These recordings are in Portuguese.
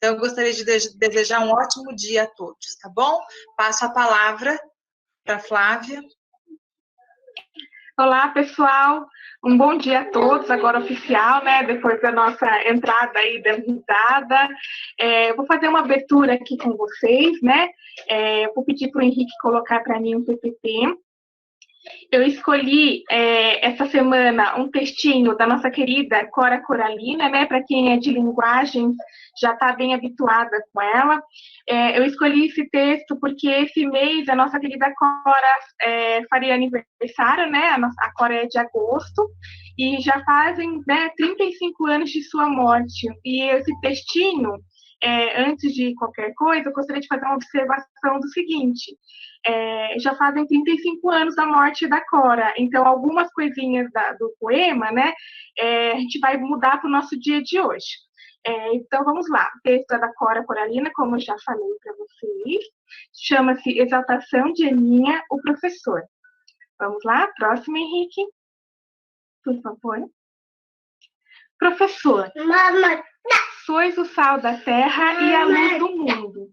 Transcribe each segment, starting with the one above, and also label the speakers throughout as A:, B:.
A: Então, eu gostaria de desejar um ótimo dia a todos, tá bom? Passo a palavra para a Flávia.
B: Olá, pessoal. Um bom dia a todos, agora oficial, né? Depois da nossa entrada aí, dando risada. Vou fazer uma abertura aqui com vocês, né? Vou pedir para o Henrique colocar para mim um PPT. Eu escolhi essa semana um textinho da nossa querida Cora Coralina, né? Para quem é de linguagem, já está bem habituada com ela. Eu escolhi esse texto porque esse mês a nossa querida Cora faria aniversário, né? A Cora é de agosto, e já fazem, né, 35 anos de sua morte. E esse textinho, antes de qualquer coisa, eu gostaria de fazer uma observação do seguinte. Já fazem 35 anos da morte da Cora, então algumas coisinhas do poema, né, a gente vai mudar para o nosso dia de hoje. Então vamos lá, o texto é da Cora Coralina, como eu já falei para vocês, chama-se Exaltação de Aninha, o Professor. Vamos lá, próximo, Henrique, por favor. Professor, sois o sal da terra e a luz do mundo.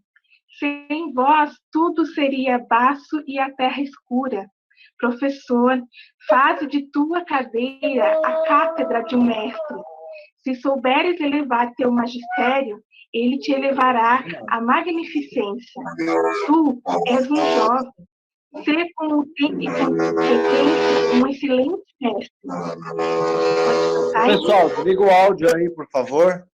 B: Sem vós, tudo seria baço e a terra escura. Professor, faze de tua cadeira a cátedra de um mestre. Se souberes elevar teu magistério, ele te elevará à magnificência. Tu és um jovem, ser com o tempo e competência um excelente mestre.
C: Pessoal, desliga o áudio aí, por favor.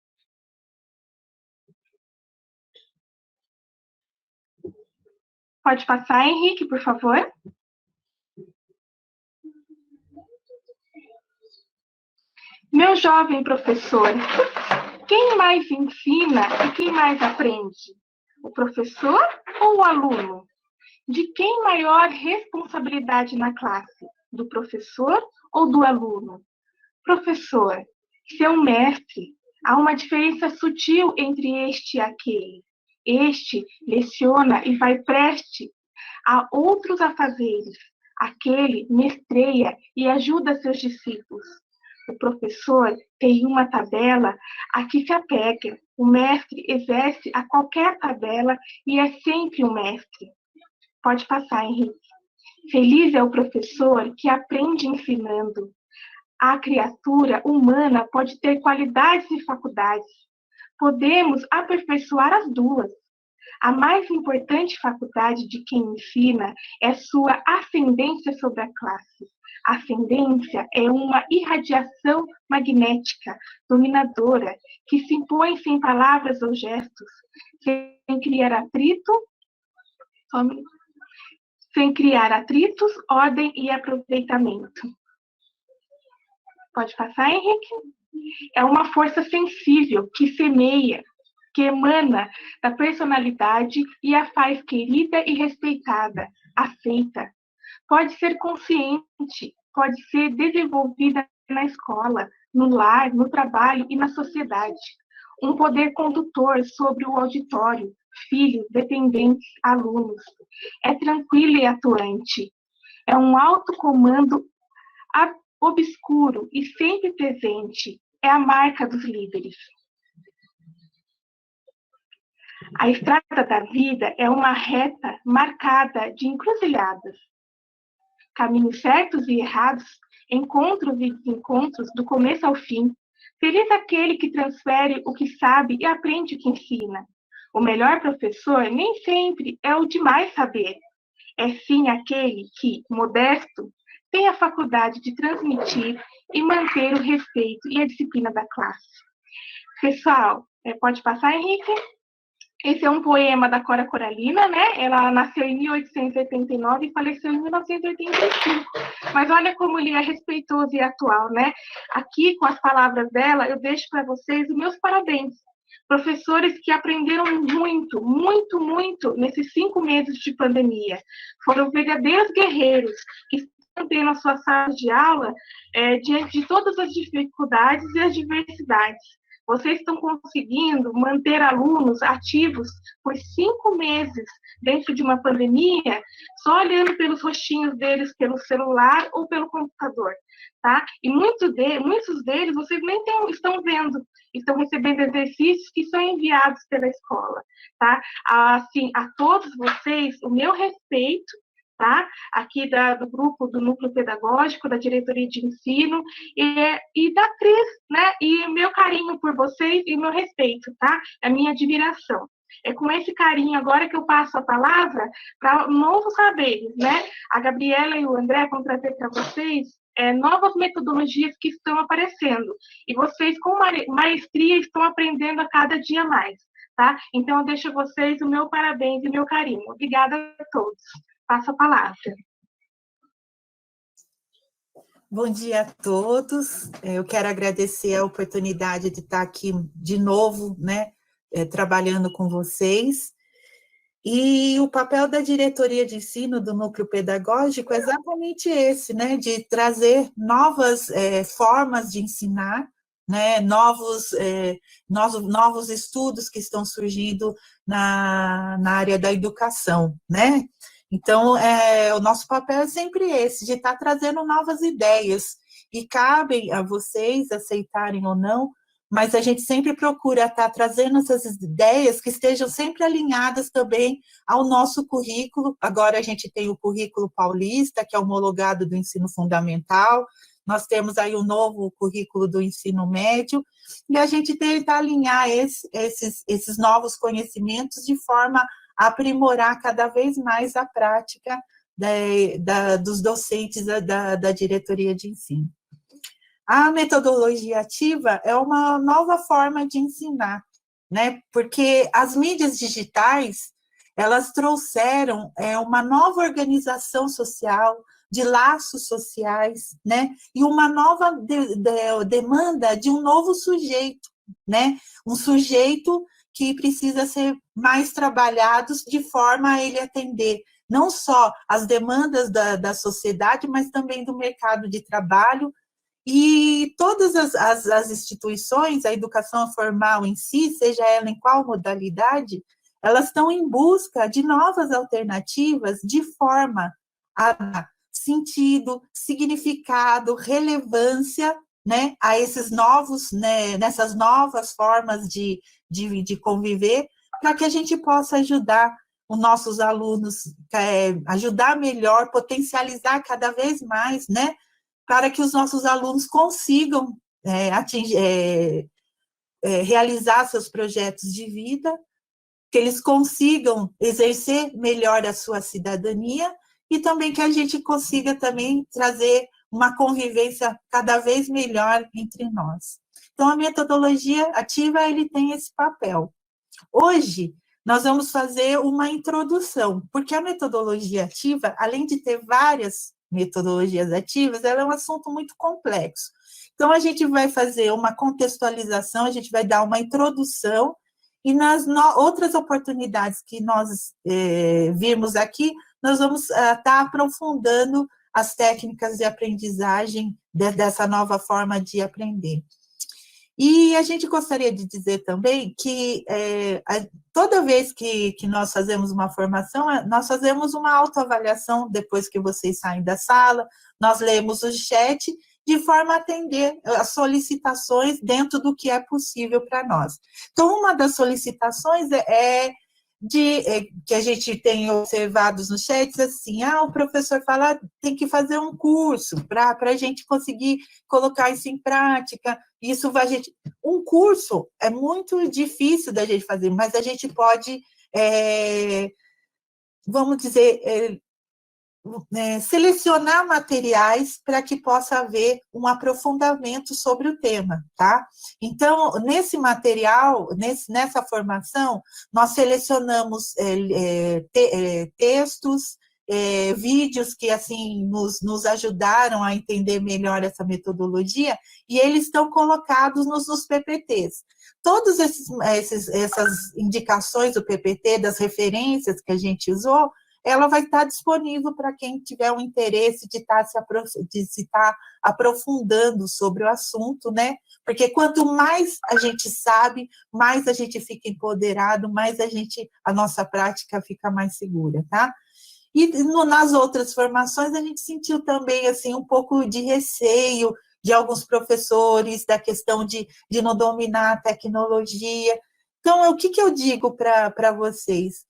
B: Pode passar, Henrique, por favor. Meu jovem professor, quem mais ensina e quem mais aprende? O professor ou o aluno? De quem maior responsabilidade na classe? Do professor ou do aluno? Professor, seu mestre, há uma diferença sutil entre este e aquele. Este leciona e vai preste a outros afazeres. Aquele mestreia e ajuda seus discípulos. O professor tem uma tabela a que se apega. O mestre exerce a qualquer tabela e é sempre um mestre. Pode passar, Henrique. Feliz é o professor que aprende ensinando. A criatura humana pode ter qualidades e faculdades. Podemos aperfeiçoar as duas. A mais importante faculdade de quem ensina é sua ascendência sobre a classe. A ascendência é uma irradiação magnética, dominadora, que se impõe sem palavras ou gestos, sem criar atritos, ordem e aproveitamento. Pode passar, Henrique? É uma força sensível que semeia, que emana da personalidade e a faz querida e respeitada, aceita. Pode ser consciente, pode ser desenvolvida na escola, no lar, no trabalho e na sociedade. Um poder condutor sobre o auditório, filhos, dependentes, alunos. É tranquilo e atuante. É um alto comando obscuro e sempre presente. É a marca dos líderes. A estrada da vida é uma reta marcada de encruzilhadas. Caminhos certos e errados, encontros e desencontros do começo ao fim. Feliz aquele que transfere o que sabe e aprende o que ensina. O melhor professor nem sempre é o de mais saber. É sim aquele que, modesto, tem a faculdade de transmitir e manter o respeito e a disciplina da classe. Pessoal, pode passar, Henrique? Esse é um poema da Cora Coralina, né? Ela nasceu em 1889 e faleceu em 1985. Mas olha como ele é respeitoso e atual, né? Aqui, com as palavras dela, eu deixo para vocês os meus parabéns. Professores que aprenderam muito, muito, muito nesses 5 meses de pandemia. Foram verdadeiros guerreiros que estão na sua sala de aula diante de todas as dificuldades e as diversidades. Vocês estão conseguindo manter alunos ativos por 5 meses dentro de uma pandemia, só olhando pelos rostinhos deles pelo celular ou pelo computador, tá? E muitos deles vocês nem estão vendo, estão recebendo exercícios que são enviados pela escola, tá? Assim, a todos vocês, o meu respeito, tá? Aqui do grupo do Núcleo Pedagógico, da Diretoria de Ensino e da Cris, né? E meu carinho por vocês e meu respeito, tá? A minha admiração. É com esse carinho agora que eu passo a palavra para novos saberes, né? A Gabriela e o André vão trazer para vocês novas metodologias que estão aparecendo. E vocês, com maestria, estão aprendendo a cada dia mais, tá? Então, eu deixo a vocês o meu parabéns e meu carinho. Obrigada a todos. Passo a palavra.
D: Bom dia a todos. Eu quero agradecer a oportunidade de estar aqui de novo, né, trabalhando com vocês. E o papel da diretoria de ensino do núcleo pedagógico é exatamente esse, né, de trazer novas formas de ensinar, né, novos estudos que estão surgindo na área da educação, né? Então, o nosso papel é sempre esse, de estar trazendo novas ideias, e cabem a vocês aceitarem ou não, mas a gente sempre procura estar trazendo essas ideias que estejam sempre alinhadas também ao nosso currículo. Agora a gente tem o currículo paulista, que é homologado do ensino fundamental, nós temos aí o novo currículo do ensino médio, e a gente tenta alinhar esses novos conhecimentos de forma a aprimorar cada vez mais a prática dos docentes da diretoria de ensino. A metodologia ativa é uma nova forma de ensinar, né? Porque as mídias digitais, elas trouxeram uma nova organização social, de laços sociais, né? E uma nova demanda de um novo sujeito, né? Um sujeito que precisa ser mais trabalhado de forma a ele atender não só as demandas da sociedade, mas também do mercado de trabalho. E todas as instituições, a educação formal em si, seja ela em qual modalidade, elas estão em busca de novas alternativas de forma a dar sentido, significado, relevância, né, a esses novos, né, nessas novas formas de conviver, para que a gente possa ajudar os nossos alunos, ajudar melhor, potencializar cada vez mais, né, para que os nossos alunos consigam realizar seus projetos de vida, que eles consigam exercer melhor a sua cidadania e também que a gente consiga também trazer uma convivência cada vez melhor entre nós. Então, a metodologia ativa, ele tem esse papel. Hoje, nós vamos fazer uma introdução, porque a metodologia ativa, além de ter várias metodologias ativas, ela é um assunto muito complexo. Então, a gente vai fazer uma contextualização, a gente vai dar uma introdução, e nas outras oportunidades que nós vimos aqui, nós vamos estar aprofundando as técnicas de aprendizagem dessa nova forma de aprender. E a gente gostaria de dizer também que toda vez que nós fazemos uma formação, nós fazemos uma autoavaliação depois que vocês saem da sala, nós lemos o chat, de forma a atender as solicitações dentro do que é possível para nós. Então, uma das solicitações que a gente tem observado no chat, assim, o professor fala, tem que fazer um curso para a gente conseguir colocar isso em prática, um curso é muito difícil da gente fazer, mas a gente pode, vamos dizer, selecionar materiais para que possa haver um aprofundamento sobre o tema, tá? Então, nesse material, nessa formação, nós selecionamos textos, vídeos que, assim, nos ajudaram a entender melhor essa metodologia, e eles estão colocados nos PPTs. Todas essas indicações do PPT, das referências que a gente usou, ela vai estar disponível para quem tiver um interesse de estar aprofundando sobre o assunto, né? Porque quanto mais a gente sabe, mais a gente fica empoderado, mais a nossa prática fica mais segura, tá? E nas outras formações a gente sentiu também assim um pouco de receio de alguns professores da questão de não dominar a tecnologia. Então, o que eu digo para vocês?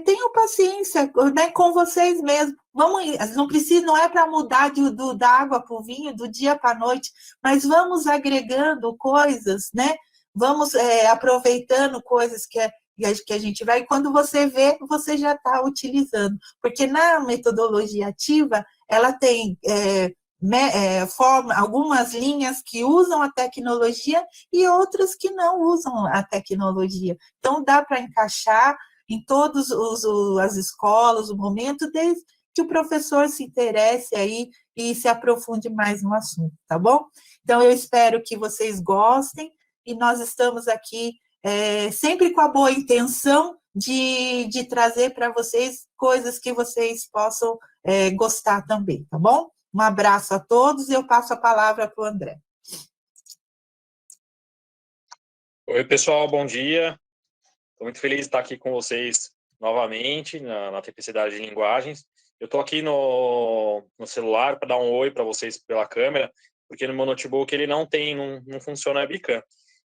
D: Tenham paciência, né, com vocês mesmos. Não precisa, não é para mudar da água para o vinho, do dia para a noite, mas vamos agregando coisas, né? Vamos aproveitando coisas que a gente vai, e quando você vê, você já está utilizando. Porque na metodologia ativa, ela tem algumas linhas que usam a tecnologia e outras que não usam a tecnologia. Então, dá para encaixar em todas as escolas, o momento, desde que o professor se interesse aí e se aprofunde mais no assunto, tá bom? Então, eu espero que vocês gostem, e nós estamos aqui sempre com a boa intenção de trazer para vocês coisas que vocês possam gostar também, tá bom? Um abraço a todos e eu passo a palavra para o André.
E: Oi, pessoal, bom dia. Estou muito feliz de estar aqui com vocês novamente na Triplicidade de Linguagens. Eu estou aqui no celular para dar um oi para vocês pela câmera, porque no meu notebook ele não funciona a webcam.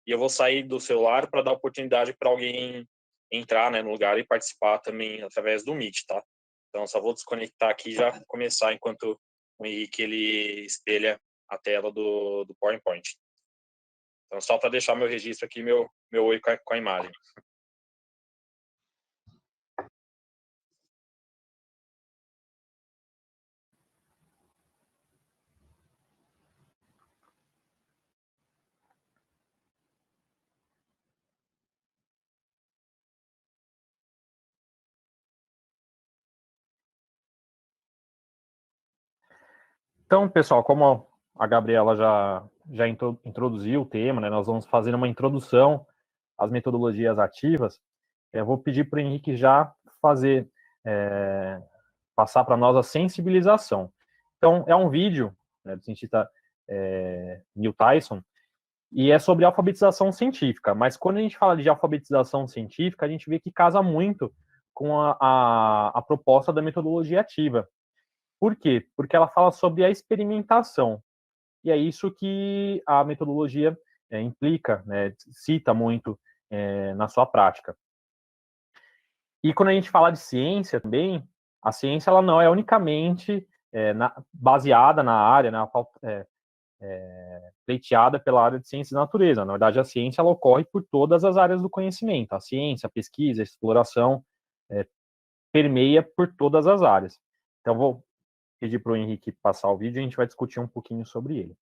E: E eu vou sair do celular para dar oportunidade para alguém entrar, né, no lugar e participar também através do Meet, tá? Então, só vou desconectar aqui e já começar enquanto o Henrique ele espelha a tela do PowerPoint. Então, só para deixar meu registro aqui, meu oi com a imagem.
F: Então, pessoal, como a Gabriela já introduziu o tema, né, nós vamos fazer uma introdução às metodologias ativas. Eu vou pedir para o Henrique já passar para nós a sensibilização. Então, é um vídeo, né, do cientista Neil Tyson, e é sobre alfabetização científica. Mas quando a gente fala de alfabetização científica, a gente vê que casa muito com a proposta da metodologia ativa. Por quê? Porque ela fala sobre a experimentação. E é isso que a metodologia implica, né, cita muito na sua prática. E quando a gente fala de ciência também, a ciência ela não é unicamente baseada na área, pleiteada pela área de ciências da natureza. Na verdade, a ciência ela ocorre por todas as áreas do conhecimento. A ciência, a pesquisa, a exploração permeia por todas as áreas. Então, vou pedir para o Henrique passar o vídeo e a gente vai discutir um pouquinho sobre ele.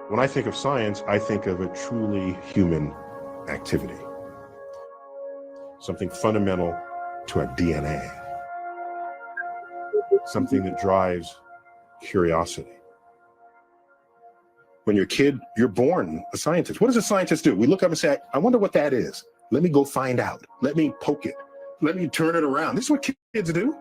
G: When I think of science, I think of a truly human activity. Something fundamental to our DNA. Something that drives curiosity. When you're a kid, you're born a scientist. What does a scientist do? We look up and say, I wonder what that is. Let me go find out. Let me poke it. Let me turn it around. This is what kids do.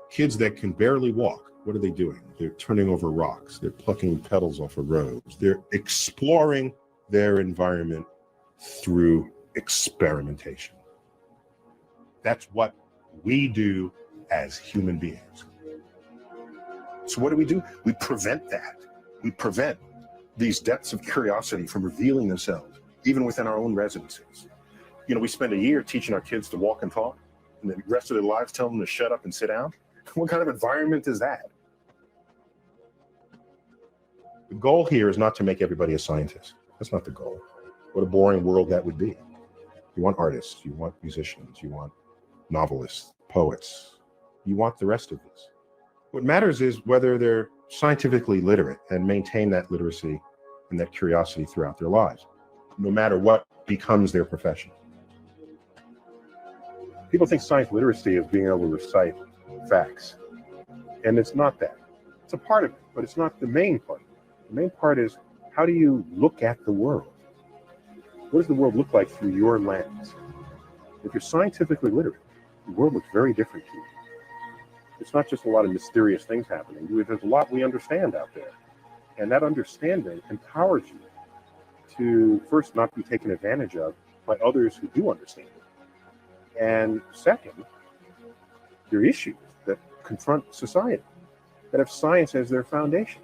G: Kids that can barely walk, what are they doing? They're turning over rocks. They're plucking petals off of roses. They're exploring their environment through experimentation. That's what we do as human beings. So what do? We prevent that. We prevent these depths of curiosity from revealing themselves, even within our own residences. You know, we spend a year teaching our kids to walk and talk, and the rest of their lives tell them to shut up and sit down. What kind of environment is that? The goal here is not to make everybody a scientist. That's not the goal. What a boring world that would be. You want artists, you want musicians, you want novelists, poets. You want the rest of this. What matters is whether they're scientifically literate and maintain that literacy and that curiosity throughout their lives, no matter what becomes their profession. People think science literacy is being able to recite facts, and it's not that. It's a part of it, but it's not the main part. The main part is, how do you look at the world? What does the world look like through your lens? If you're scientifically literate, the world looks very different to you. It's not just a lot of mysterious things happening. There's a lot we understand out there. And that understanding empowers you to first not be taken advantage of by others who do understand it. And second, there are issues that confront society that have science as their foundation.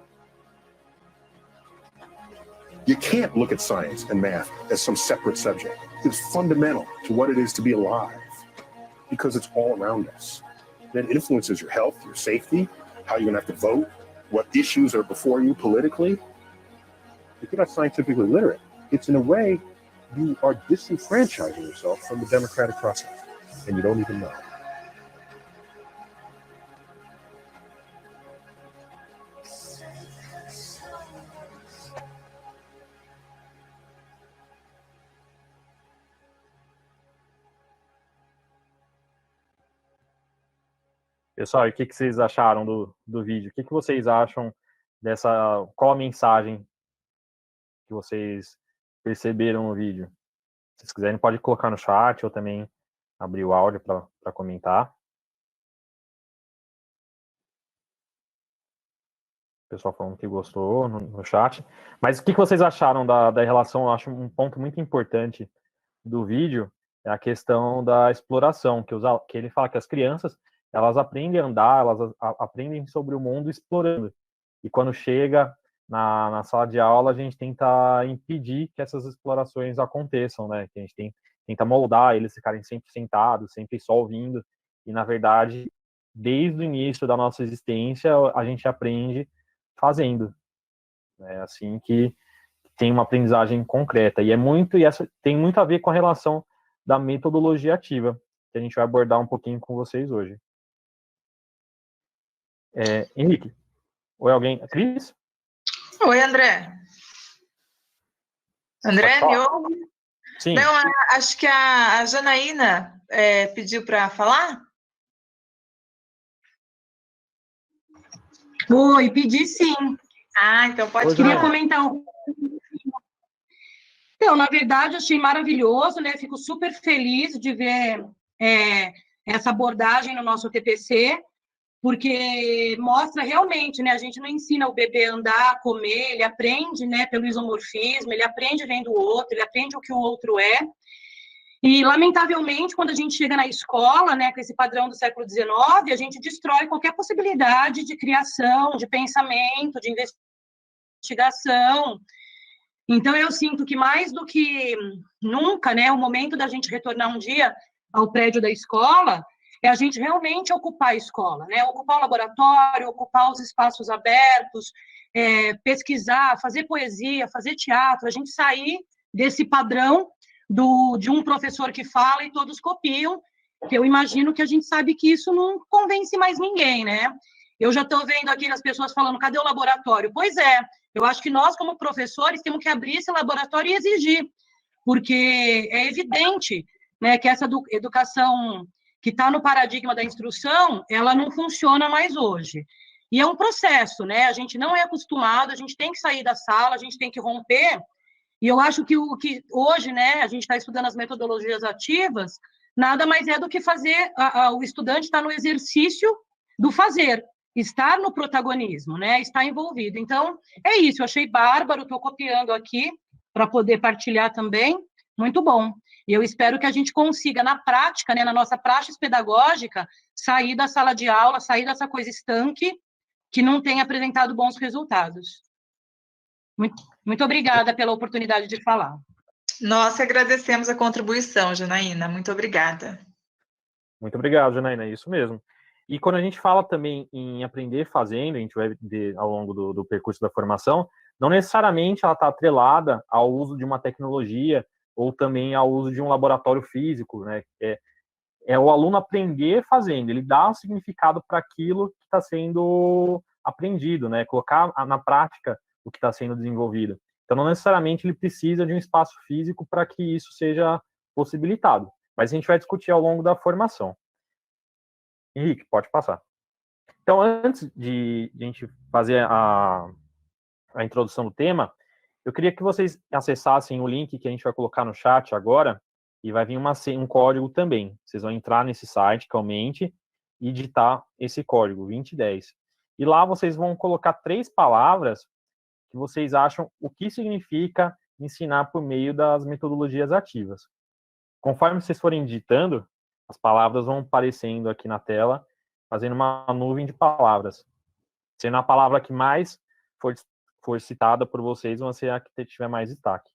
G: You can't look at science and math as some separate subject. It's fundamental to what it is to be alive because it's all around us. It influences your health, your safety, how you're going to have to vote, what issues are before you politically. If you're not scientifically literate, it's in a way you are disenfranchising yourself from the democratic process, and you don't even know.
F: Pessoal, e o que vocês acharam do vídeo? O que vocês acham dessa... Qual a mensagem que vocês perceberam no vídeo? Se vocês quiserem, pode colocar no chat ou também abrir o áudio para comentar. O pessoal falando que gostou no chat. Mas o que vocês acharam da relação? Eu acho um ponto muito importante do vídeo é a questão da exploração, que ele fala que as crianças elas aprendem a andar, elas aprendem sobre o mundo explorando. E quando chega na sala de aula, a gente tenta impedir que essas explorações aconteçam, né? Que a gente tenta moldar eles ficarem sempre sentados, sempre só ouvindo. E, na verdade, desde o início da nossa existência, a gente aprende fazendo. É assim que tem uma aprendizagem concreta. E essa tem muito a ver com a relação da metodologia ativa, que a gente vai abordar um pouquinho com vocês hoje. Henrique, ou alguém? Cris?
A: Oi, André. André, me ouve?
F: Sim.
A: Não, acho que a Janaína pediu para falar.
H: Oi, pedi sim.
A: Ah, então pode
H: Queria comentar um... Então, na verdade, achei maravilhoso, né? Fico super feliz de ver essa abordagem no nosso TPC, porque mostra realmente, né? A gente não ensina o bebê a andar, a comer, ele aprende, né? Pelo isomorfismo, ele aprende vendo o outro, ele aprende o que o outro é. E, lamentavelmente, quando a gente chega na escola, né, com esse padrão do século XIX, a gente destrói qualquer possibilidade de criação, de pensamento, de investigação. Então, eu sinto que, mais do que nunca, né, o momento da gente retornar um dia ao prédio da escola é a gente realmente ocupar a escola, né, ocupar o laboratório, ocupar os espaços abertos, pesquisar, fazer poesia, fazer teatro, a gente sair desse padrão de um professor que fala e todos copiam, que eu imagino que a gente sabe que isso não convence mais ninguém, né? Eu já estou vendo aqui as pessoas falando, cadê o laboratório? Pois é, eu acho que nós, como professores, temos que abrir esse laboratório e exigir, porque é evidente, né, que essa educação que está no paradigma da instrução, ela não funciona mais hoje. E é um processo, né? A gente não é acostumado, a gente tem que sair da sala, a gente tem que romper. E eu acho que o que hoje, né, a gente está estudando as metodologias ativas, nada mais é do que fazer o estudante estar no exercício do fazer, estar no protagonismo, né, estar envolvido. Então, é isso, eu achei bárbaro, estou copiando aqui para poder partilhar também, muito bom. E eu espero que a gente consiga, na prática, né, na nossa praxis pedagógica, sair da sala de aula, sair dessa coisa estanque, que não tem apresentado bons resultados. Muito obrigada pela oportunidade de falar.
A: Nós agradecemos a contribuição, Janaína. Muito obrigada.
F: Muito obrigado, Janaína. É isso mesmo. E quando a gente fala também em aprender fazendo, a gente vai ver ao longo do percurso da formação, não necessariamente ela está atrelada ao uso de uma tecnologia ou também ao uso de um laboratório físico, né? É o aluno aprender fazendo, ele dá um significado para aquilo que está sendo aprendido, né? Colocar na prática o que está sendo desenvolvido. Então, não necessariamente ele precisa de um espaço físico para que isso seja possibilitado. Mas a gente vai discutir ao longo da formação. Henrique, pode passar. Então, antes de a gente fazer a introdução do tema, Eu queria que vocês acessassem o link que a gente vai colocar no chat agora, e vai vir um código também. Vocês vão entrar nesse site, que é o Mente, e digitar esse código, 2010. E lá vocês vão colocar 3 palavras que vocês acham o que significa ensinar por meio das metodologias ativas. Conforme vocês forem digitando, as palavras vão aparecendo aqui na tela, fazendo uma nuvem de palavras. Sendo a palavra que mais for citada por vocês, vai ser a que tiver mais destaque.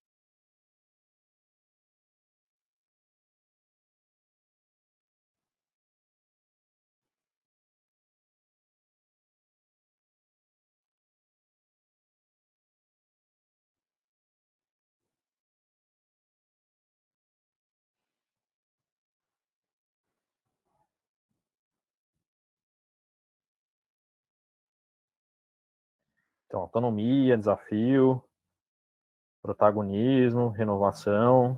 F: Então, autonomia, desafio, protagonismo, renovação.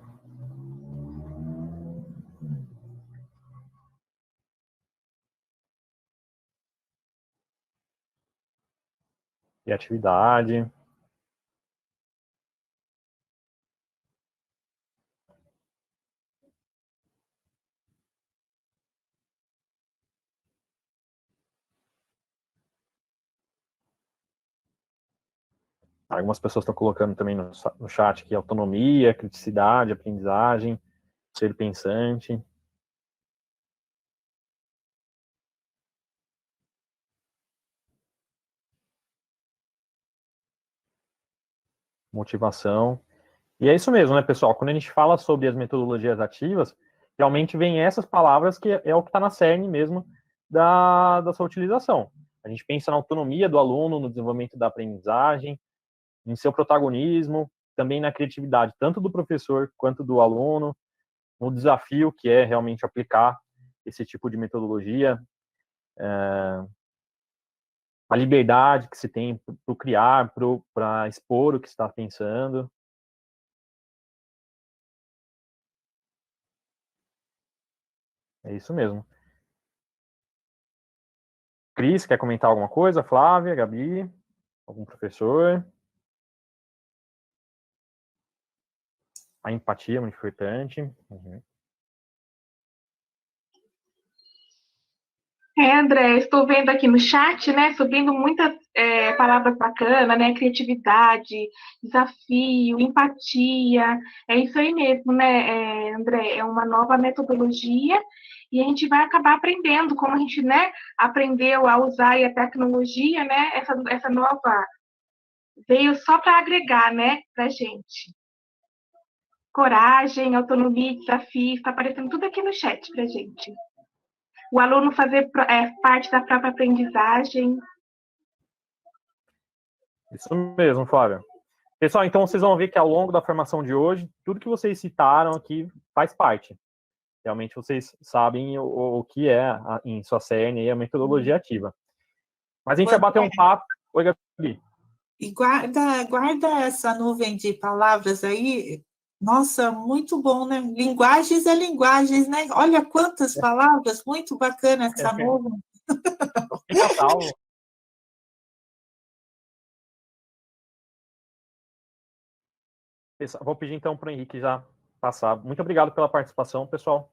F: Criatividade. Algumas pessoas estão colocando também no chat aqui autonomia, criticidade, aprendizagem, ser pensante. Motivação. E é isso mesmo, né, pessoal? Quando a gente fala sobre as metodologias ativas, realmente vem essas palavras que é o que está na cerne mesmo da sua utilização. A gente pensa na autonomia do aluno, no desenvolvimento da aprendizagem, em seu protagonismo, também na criatividade, tanto do professor quanto do aluno, no desafio que é realmente aplicar esse tipo de metodologia, a liberdade que se tem para criar, para expor o que está pensando. É isso mesmo. Cris, quer comentar alguma coisa? Flávia, Gabi, algum professor? A empatia é muito importante. Uhum.
B: André, estou vendo aqui no chat, né, subindo muitas palavras bacanas, né, criatividade, desafio, empatia, é isso aí mesmo, né, André, é uma nova metodologia e a gente vai acabar aprendendo como a gente, né, aprendeu a usar a tecnologia, né, essa nova veio só para agregar, né, para gente. Coragem, autonomia, desafio, está aparecendo tudo aqui no chat para gente. O aluno fazer parte da própria aprendizagem.
F: Isso mesmo, Flávia. Pessoal, então vocês vão ver que ao longo da formação de hoje, tudo que vocês citaram aqui faz parte. Realmente vocês sabem o que é, em sua cerne, a metodologia ativa. Mas a gente vai bater um papo. Oi, Gabi.
D: E guarda essa nuvem de palavras aí. Nossa, muito bom, né? Linguagens é linguagens, né? Olha quantas palavras, muito bacana essa nuvem.
F: Fica salvo. Vou pedir então para o Henrique já passar. Muito obrigado pela participação, pessoal.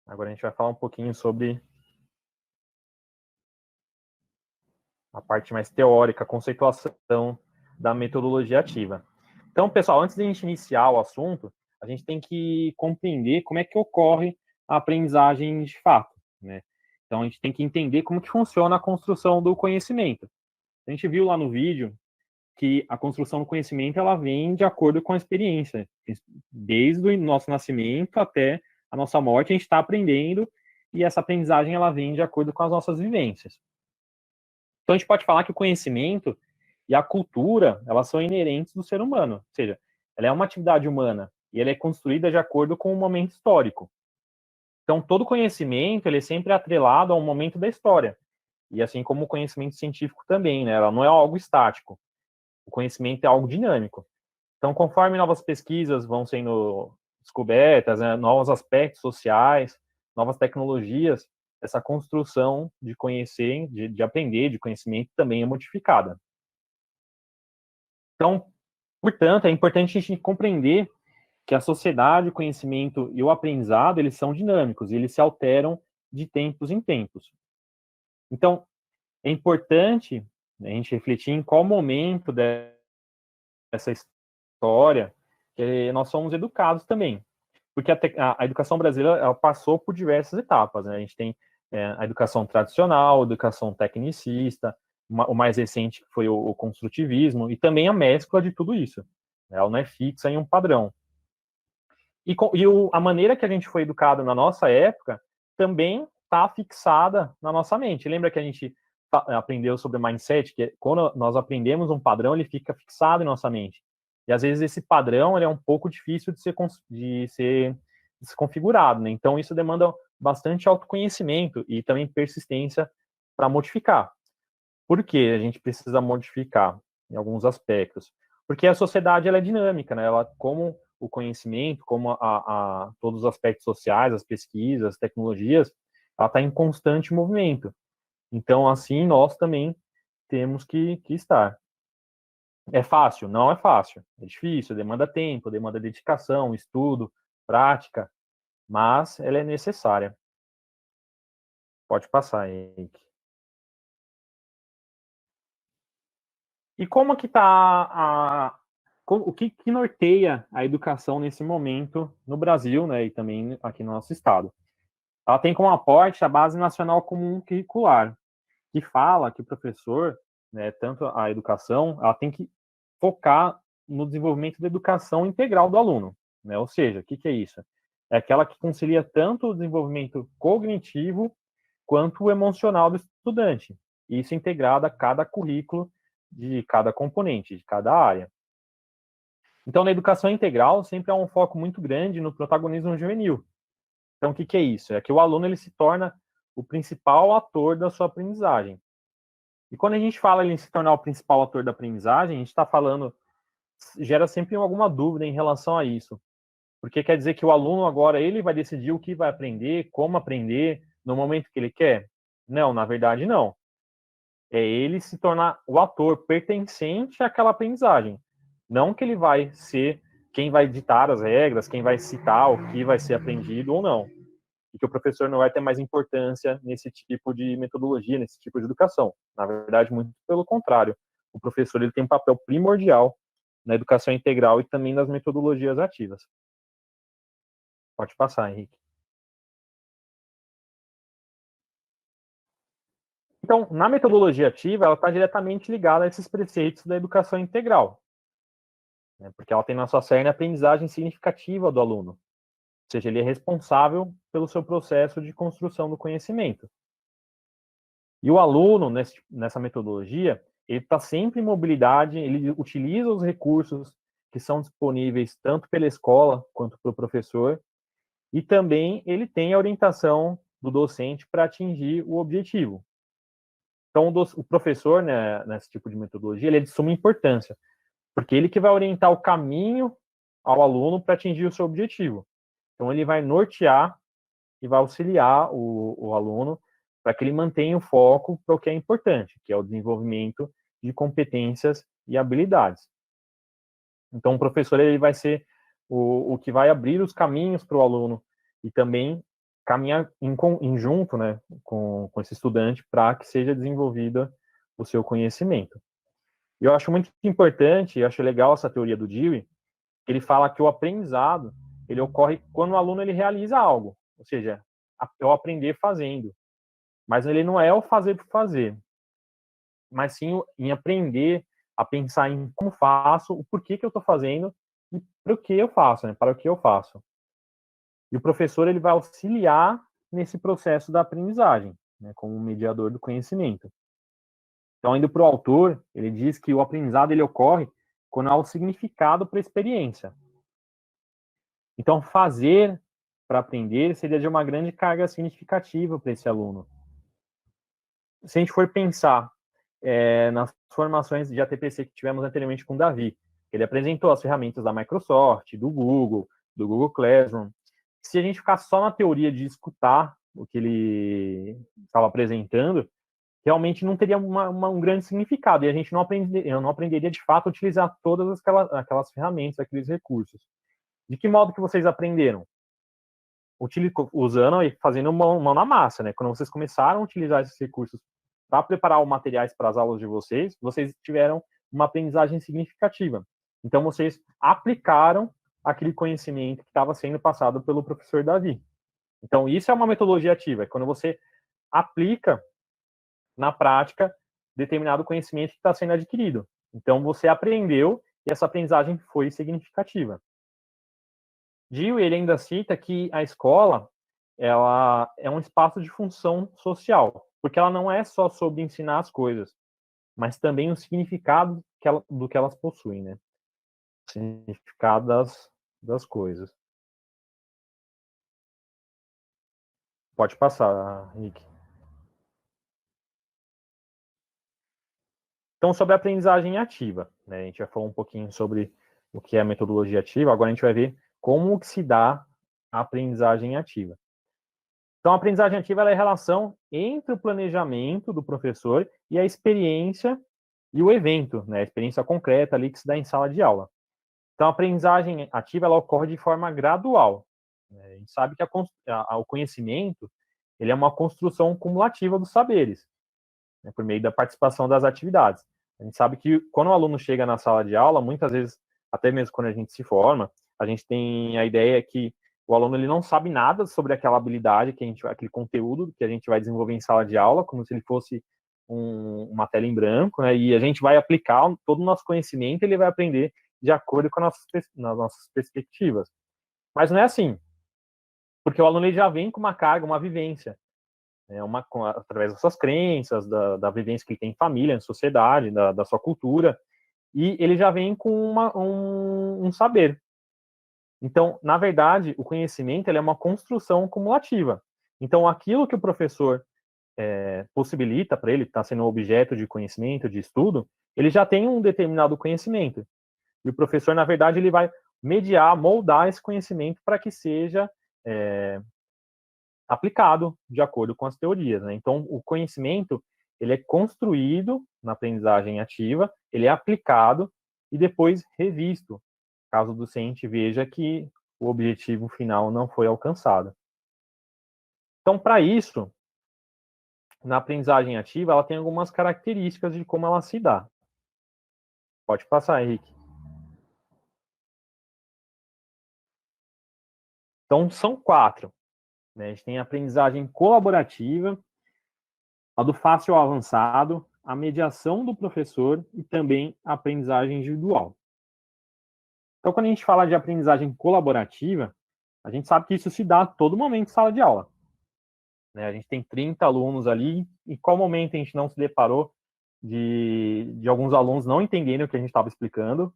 F: Agora a gente vai falar um pouquinho sobre a parte mais teórica, a conceituação da metodologia ativa. Então, pessoal, antes de a gente iniciar o assunto, a gente tem que compreender como é que ocorre a aprendizagem de fato, né? Então, a gente tem que entender como que funciona a construção do conhecimento. A gente viu lá no vídeo que a construção do conhecimento ela vem de acordo com a experiência. Desde o nosso nascimento até a nossa morte, a gente está aprendendo e essa aprendizagem ela vem de acordo com as nossas vivências. Então, a gente pode falar que o conhecimento e a cultura, elas são inerentes do ser humano. Ou seja, ela é uma atividade humana e ela é construída de acordo com o momento histórico. Então, todo conhecimento, ele é sempre atrelado a um momento da história. E assim como o conhecimento científico também, né? Ela não é algo estático. O conhecimento é algo dinâmico. Então, conforme novas pesquisas vão sendo descobertas, né, novos aspectos sociais, novas tecnologias, essa construção de conhecer, de aprender, de conhecimento também é modificada. Então, Portanto, é importante a gente compreender que a sociedade, o conhecimento e o aprendizado, eles são dinâmicos, e eles se alteram de tempos em tempos. Então, é importante, né, a gente refletir em qual momento dessa história que nós somos educados também. Porque a educação brasileira ela passou por diversas etapas, né? A gente tem a educação tradicional, a educação tecnicista, o mais recente foi o construtivismo, e também a mescla de tudo isso. Ela não é fixa em um padrão. A maneira que a gente foi educado na nossa época também está fixada na nossa mente. Lembra que a gente aprendeu sobre mindset, que quando nós aprendemos um padrão, ele fica fixado em nossa mente. E às vezes esse padrão ele é um pouco difícil de ser desconfigurado, né? Então isso demanda bastante autoconhecimento e também persistência para modificar. Por que a gente precisa modificar em alguns aspectos? Porque a sociedade ela é dinâmica, né? Ela, como o conhecimento, como todos os aspectos sociais, as pesquisas, as tecnologias, ela está em constante movimento. Então, assim, nós também temos que estar. É fácil? Não é fácil. É difícil, demanda tempo, demanda dedicação, estudo, prática, mas ela é necessária. Pode passar, Henrique. E como que está o que norteia a educação nesse momento no Brasil, né, e também aqui no nosso estado? Ela tem como aporte a Base Nacional Comum Curricular, que fala que o professor, né, tanto a educação, ela tem que focar no desenvolvimento da educação integral do aluno, né? Ou seja, o que é isso? É aquela que concilia tanto o desenvolvimento cognitivo quanto o emocional do estudante, e isso integrado a cada currículo de cada componente, de cada área. Então, na educação integral, sempre há um foco muito grande no protagonismo juvenil. Então, o que é isso? É que o aluno ele se torna o principal ator da sua aprendizagem. E quando a gente fala em se tornar o principal ator da aprendizagem, a gente está falando, gera sempre alguma dúvida em relação a isso. Porque quer dizer que o aluno agora ele vai decidir o que vai aprender, como aprender, no momento que ele quer? Não, na verdade não. É ele se tornar o ator pertencente àquela aprendizagem. Não que ele vai ser quem vai ditar as regras, quem vai citar o que vai ser aprendido ou não. E que o professor não vai ter mais importância nesse tipo de metodologia, nesse tipo de educação. Na verdade, muito pelo contrário. O professor ele tem um papel primordial na educação integral e também nas metodologias ativas. Pode passar, Henrique. Então, na metodologia ativa, ela está diretamente ligada a esses preceitos da educação integral, né, porque ela tem na sua cerne a aprendizagem significativa do aluno. Ou seja, ele é responsável pelo seu processo de construção do conhecimento. E o aluno, nessa metodologia, ele está sempre em mobilidade, ele utiliza os recursos que são disponíveis tanto pela escola quanto pelo professor, e também ele tem a orientação do docente para atingir o objetivo. Então, o professor, né, nesse tipo de metodologia, ele é de suma importância, porque ele que vai orientar o caminho ao aluno para atingir o seu objetivo. Então, ele vai nortear e vai auxiliar o aluno para que ele mantenha o foco para o que é importante, que é o desenvolvimento de competências e habilidades. Então, o professor ele vai ser o que vai abrir os caminhos para o aluno e também caminhar em junto, né, com esse estudante para que seja desenvolvida o seu conhecimento. E eu acho muito importante, eu acho legal essa teoria do Dewey, que ele fala que o aprendizado ele ocorre quando o aluno ele realiza algo, ou seja, é o aprender fazendo. Mas ele não é o fazer por fazer, mas sim em aprender a pensar em como faço, o porquê que eu estou fazendo e para o que eu faço, né, para o que eu faço. E o professor ele vai auxiliar nesse processo da aprendizagem, né, como mediador do conhecimento. Então, indo para o autor, ele diz que o aprendizado ele ocorre quando há o significado para a experiência. Então, fazer para aprender seria de uma grande carga significativa para esse aluno. Se a gente for pensar nas formações de ATPC que tivemos anteriormente com o Davi, ele apresentou as ferramentas da Microsoft, do Google Classroom. Se a gente ficar só na teoria de escutar o que ele estava apresentando, realmente não teria um grande significado, e a gente eu não aprenderia, de fato, a utilizar todas aquelas ferramentas, aqueles recursos. De que modo que vocês aprenderam? Usando e fazendo mão na massa, né? Quando vocês começaram a utilizar esses recursos para preparar os materiais para as aulas de vocês tiveram uma aprendizagem significativa. Então, vocês aplicaram aquele conhecimento que estava sendo passado pelo professor Davi. Então, isso é uma metodologia ativa, é quando você aplica na prática determinado conhecimento que está sendo adquirido. Então, você aprendeu e essa aprendizagem foi significativa. Gil, ele ainda cita que a escola ela é um espaço de função social, porque ela não é só sobre ensinar as coisas, mas também o significado do que elas possuem, né? O significado das coisas. Pode passar, Henrique. Então, sobre a aprendizagem ativa, né? A gente já falou um pouquinho sobre o que é a metodologia ativa, agora a gente vai ver como que se dá a aprendizagem ativa. Então, a aprendizagem ativa ela é a relação entre o planejamento do professor e a experiência e o evento, né? A experiência concreta ali que se dá em sala de aula. Então, a aprendizagem ativa ela ocorre de forma gradual. A gente sabe que o conhecimento ele é uma construção cumulativa dos saberes, né, por meio da participação das atividades. A gente sabe que quando o aluno chega na sala de aula, muitas vezes, até mesmo quando a gente se forma, a gente tem a ideia que o aluno ele não sabe nada sobre aquela habilidade, aquele conteúdo que a gente vai desenvolver em sala de aula, como se ele fosse uma tela em branco, né, e a gente vai aplicar todo o nosso conhecimento, ele vai aprender de acordo com as nossas perspectivas. Mas não é assim, porque o aluno ele já vem com uma carga, uma vivência, né, através das suas crenças, da vivência que ele tem em família, em sociedade, da sua cultura, e ele já vem com um saber. Então, na verdade, o conhecimento ele é uma construção cumulativa. Então, aquilo que o professor possibilita para ele, está sendo objeto de conhecimento, de estudo, ele já tem um determinado conhecimento. E o professor, na verdade, ele vai mediar, moldar esse conhecimento para que seja aplicado de acordo com as teorias, né? Então, o conhecimento ele é construído na aprendizagem ativa, ele é aplicado e depois revisto, caso o docente veja que o objetivo final não foi alcançado. Então, para isso, na aprendizagem ativa, ela tem algumas características de como ela se dá. Pode passar, Henrique. Então, são 4. Né? A gente tem a aprendizagem colaborativa, a do fácil ao avançado, a mediação do professor e também a aprendizagem individual. Então, quando a gente fala de aprendizagem colaborativa, a gente sabe que isso se dá a todo momento em sala de aula. Né? A gente tem 30 alunos ali, em qual momento a gente não se deparou de alguns alunos não entenderem o que a gente estava explicando,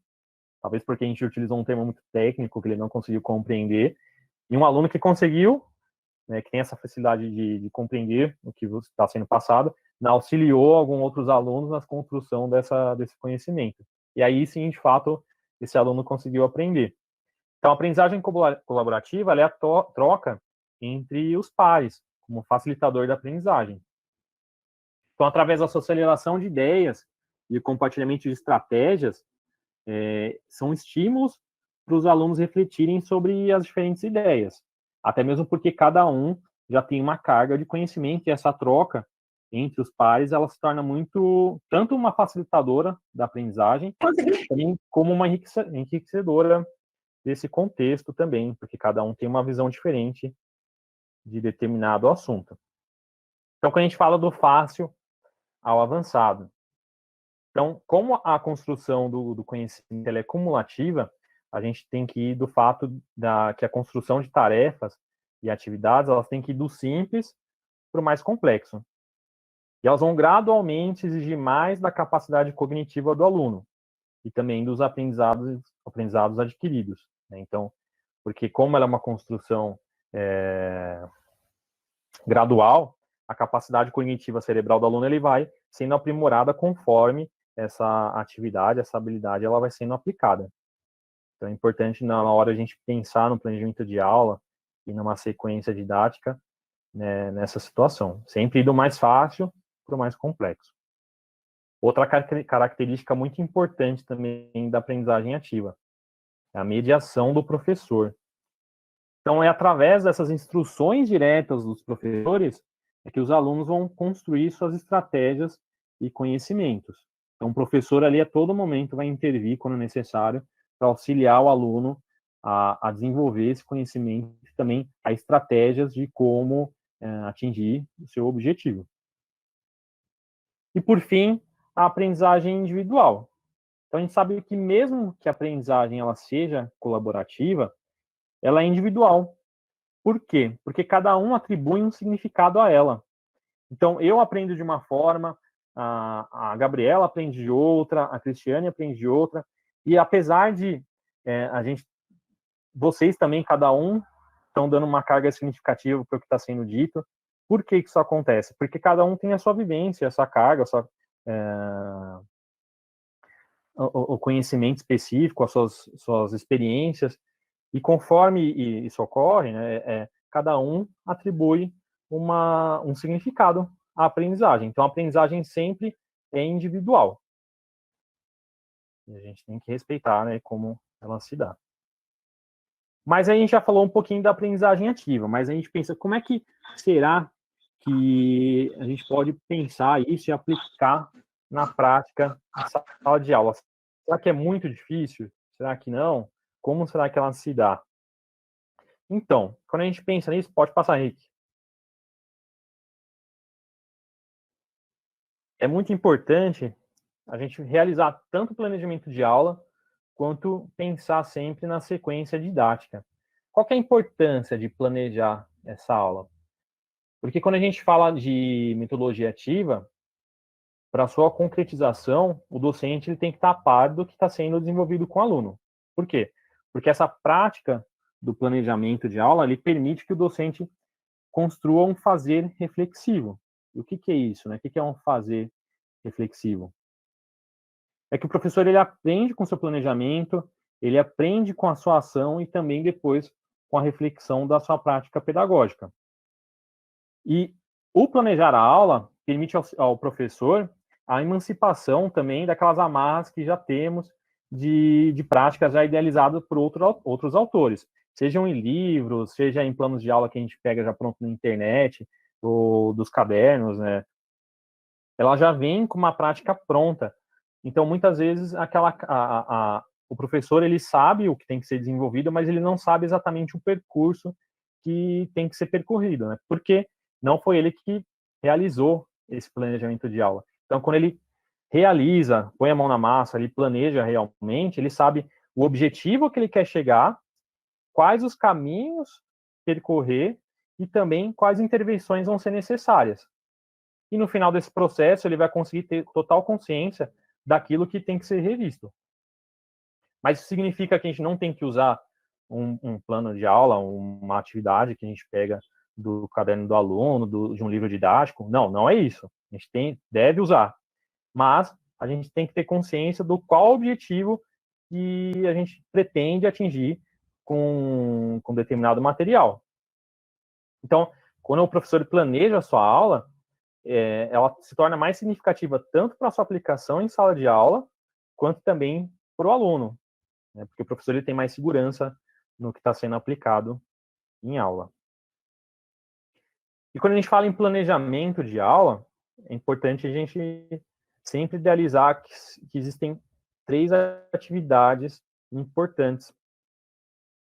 F: talvez porque a gente utilizou um termo muito técnico que ele não conseguiu compreender, e um aluno que conseguiu, né, que tem essa facilidade de compreender o que está sendo passado, auxiliou alguns outros alunos na construção desse conhecimento. E aí, sim, de fato, esse aluno conseguiu aprender. Então, a aprendizagem colaborativa ela é a troca entre os pares, como facilitador da aprendizagem. Então, através da socialização de ideias e compartilhamento de estratégias, são estímulos para os alunos refletirem sobre as diferentes ideias, até mesmo porque cada um já tem uma carga de conhecimento, e essa troca entre os pares, ela se torna tanto uma facilitadora da aprendizagem, também como uma enriquecedora desse contexto também, porque cada um tem uma visão diferente de determinado assunto. Então, quando a gente fala do fácil ao avançado, então, como a construção do conhecimento ela é cumulativa, a gente tem que ir do fato que a construção de tarefas e atividades, elas têm que ir do simples para o mais complexo. E elas vão gradualmente exigir mais da capacidade cognitiva do aluno e também dos aprendizados adquiridos. Né? Então, porque como ela é uma construção gradual, a capacidade cognitiva cerebral do aluno ele vai sendo aprimorada conforme essa atividade, essa habilidade, ela vai sendo aplicada. Então, é importante, na hora a gente pensar no planejamento de aula e numa sequência didática, né, nessa situação. Sempre ir do mais fácil para o mais complexo. Outra característica muito importante também da aprendizagem ativa é a mediação do professor. Então, é através dessas instruções diretas dos professores que os alunos vão construir suas estratégias e conhecimentos. Então, o professor ali a todo momento vai intervir quando necessário para auxiliar o aluno a desenvolver esse conhecimento e também a estratégias de como atingir o seu objetivo. E, por fim, a aprendizagem individual. Então, a gente sabe que mesmo que a aprendizagem ela seja colaborativa, ela é individual. Por quê? Porque cada um atribui um significado a ela. Então, eu aprendo de uma forma, a Gabriela aprende de outra, a Cristiane aprende de outra, e apesar de vocês também, cada um, estão dando uma carga significativa para o que está sendo dito. Por que isso acontece? Porque cada um tem a sua vivência, a sua carga, o conhecimento específico, as suas experiências, e conforme isso ocorre, né, cada um atribui um significado à aprendizagem. Então, a aprendizagem sempre é individual. E a gente tem que respeitar, né, como ela se dá. Mas a gente já falou um pouquinho da aprendizagem ativa, mas a gente pensa, como é que será que a gente pode pensar isso e aplicar na prática, na sala de aula? Será que é muito difícil? Será que não? Como será que ela se dá? Então, quando a gente pensa nisso, pode passar, Rick. É muito importante a gente realizar tanto o planejamento de aula, quanto pensar sempre na sequência didática. Qual que é a importância de planejar essa aula? Porque quando a gente fala de metodologia ativa, para sua concretização, o docente ele tem que estar a par do que está sendo desenvolvido com o aluno. Por quê? Porque essa prática do planejamento de aula ele permite que o docente construa um fazer reflexivo. E o que é isso? Né? O que é um fazer reflexivo? É que o professor ele aprende com o seu planejamento, ele aprende com a sua ação e também depois com a reflexão da sua prática pedagógica. E o planejar a aula permite ao professor a emancipação também daquelas amarras que já temos de práticas já idealizadas por outros autores, sejam em livros, seja em planos de aula que a gente pega já pronto na internet, ou dos cadernos, né? Ela já vem com uma prática pronta. Então, muitas vezes, o professor ele sabe o que tem que ser desenvolvido, mas ele não sabe exatamente o percurso que tem que ser percorrido, né? Porque não foi ele que realizou esse planejamento de aula. Então, quando ele realiza, põe a mão na massa, ele planeja realmente, ele sabe o objetivo que ele quer chegar, quais os caminhos percorrer e também quais intervenções vão ser necessárias. E no final desse processo, ele vai conseguir ter total consciência daquilo que tem que ser revisto. Mas isso significa que a gente não tem que usar um plano de aula, uma atividade que a gente pega do caderno do aluno, de um livro didático. Não, não é isso. A gente deve usar. Mas a gente tem que ter consciência do qual objetivo que a gente pretende atingir com determinado material. Então, quando o professor planeja a sua aula, ela se torna mais significativa tanto para a sua aplicação em sala de aula, quanto também para o aluno, né? Porque o professor ele tem mais segurança no que está sendo aplicado em aula. E quando a gente fala em planejamento de aula, é importante a gente sempre idealizar que existem 3 atividades importantes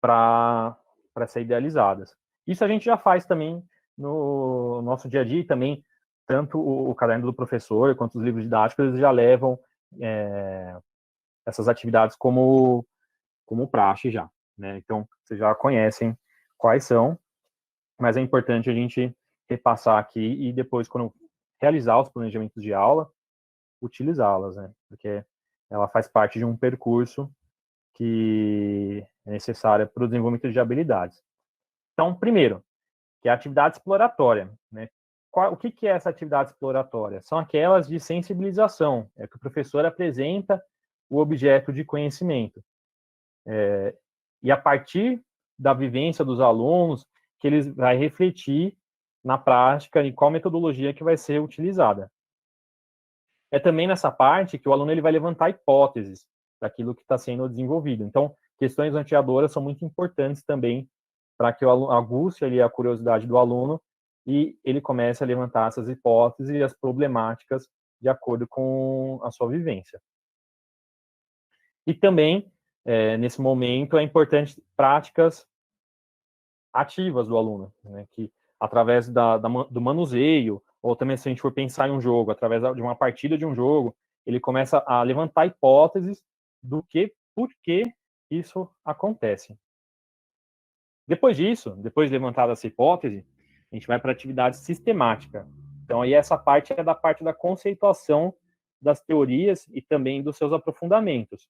F: para ser idealizadas. Isso a gente já faz também no nosso dia a dia, e também tanto o caderno do professor quanto os livros didáticos eles já levam essas atividades como praxe já, né? Então, vocês já conhecem quais são, mas é importante a gente repassar aqui e depois, quando realizar os planejamentos de aula, utilizá-las, né? Porque ela faz parte de um percurso que é necessário para o desenvolvimento de habilidades. Então, primeiro, que é a atividade exploratória, né? O que é essa atividade exploratória? São aquelas de sensibilização, é que o professor apresenta o objeto de conhecimento. E a partir da vivência dos alunos, que eles vai refletir na prática em qual metodologia que vai ser utilizada. é também nessa parte que o aluno ele vai levantar hipóteses daquilo que está sendo desenvolvido. Então, questões norteadoras são muito importantes também para que o aluno aguce ali a curiosidade do aluno e ele comece a levantar essas hipóteses e as problemáticas de acordo com a sua vivência. E também, nesse momento, é importante práticas ativas do aluno, né, que através do manuseio, ou também se a gente for pensar em um jogo, através de uma partida de um jogo, ele começa a levantar hipóteses por que isso acontece. Depois disso, depois de levantada essa hipótese, a gente vai para a atividade sistemática. Então, aí essa parte é da parte da conceituação das teorias e também dos seus aprofundamentos.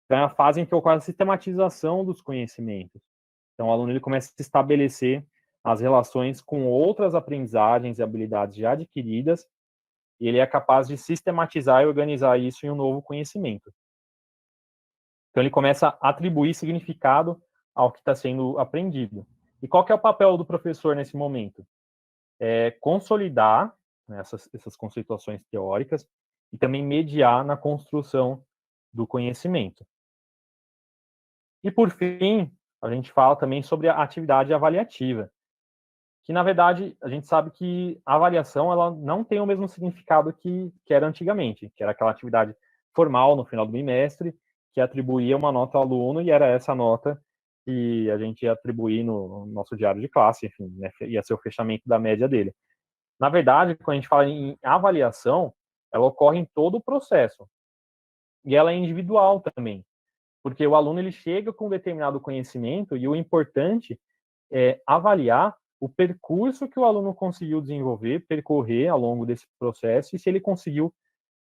F: Então, é a fase em que ocorre a sistematização dos conhecimentos. Então, o aluno ele começa a estabelecer as relações com outras aprendizagens e habilidades já adquiridas, e ele é capaz de sistematizar e organizar isso em um novo conhecimento. Então, ele começa a atribuir significado ao que está sendo aprendido. E qual que é o papel do professor nesse momento? É consolidar, né, essas conceituações teóricas e também mediar na construção do conhecimento. E, por fim, a gente fala também sobre a atividade avaliativa, que, na verdade, a gente sabe que a avaliação ela não tem o mesmo significado que era antigamente, que era aquela atividade formal no final do bimestre, que atribuía uma nota ao aluno e era essa nota que a gente ia atribuir no nosso diário de classe, enfim, né, ia ser o fechamento da média dele. Na verdade, quando a gente fala em avaliação, ela ocorre em todo o processo. E ela é individual também, porque o aluno ele chega com um determinado conhecimento e o importante é avaliar o percurso que o aluno conseguiu percorrer ao longo desse processo e se ele conseguiu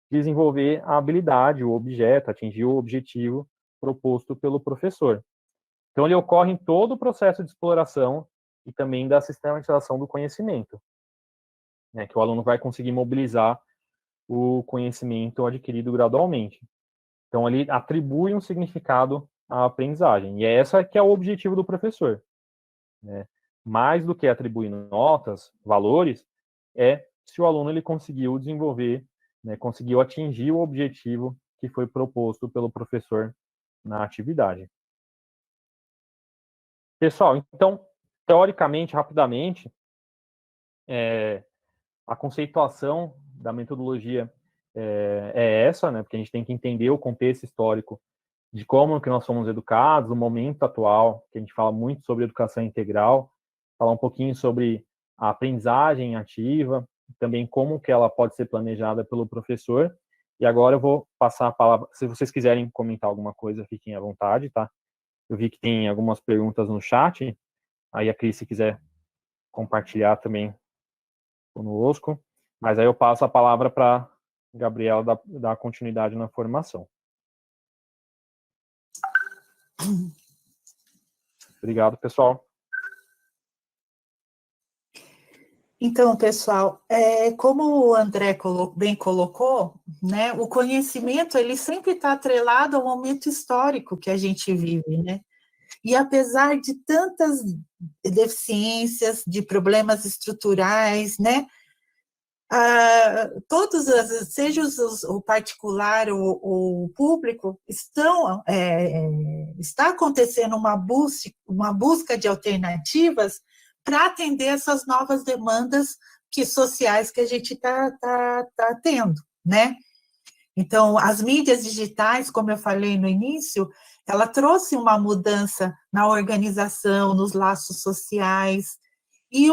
F: desenvolver a habilidade, o objeto, atingir o objetivo proposto pelo professor. Então, ele ocorre em todo o processo de exploração e também da sistematização do conhecimento, né, que o aluno vai conseguir mobilizar o conhecimento adquirido gradualmente. Então, ele atribui um significado à aprendizagem. E essa que é o objetivo do professor, né? Mais do que atribuir notas, valores, é se o aluno ele conseguiu desenvolver, né, conseguiu atingir o objetivo que foi proposto pelo professor na atividade. Pessoal, então, teoricamente, rapidamente, a conceituação da metodologia é essa, né, porque a gente tem que entender o contexto histórico de como que nós somos educados, o momento atual, que a gente fala muito sobre educação integral, falar um pouquinho sobre a aprendizagem ativa, também como que ela pode ser planejada pelo professor. E agora eu vou passar a palavra, se vocês quiserem comentar alguma coisa, fiquem à vontade, tá? Eu vi que tem algumas perguntas no chat, aí a Cris, se quiser compartilhar também conosco, mas aí eu passo a palavra para Gabriel dar continuidade na formação. Obrigado, pessoal.
D: Então, pessoal, como o André bem colocou, né, o conhecimento ele sempre está atrelado ao momento histórico que a gente vive, né? E apesar de tantas deficiências, de problemas estruturais, né, todos, seja o particular ou o público, está acontecendo uma busca de alternativas para atender essas novas demandas sociais que a gente está tendo, né? Então, as mídias digitais, como eu falei no início, ela trouxe uma mudança na organização, nos laços sociais, e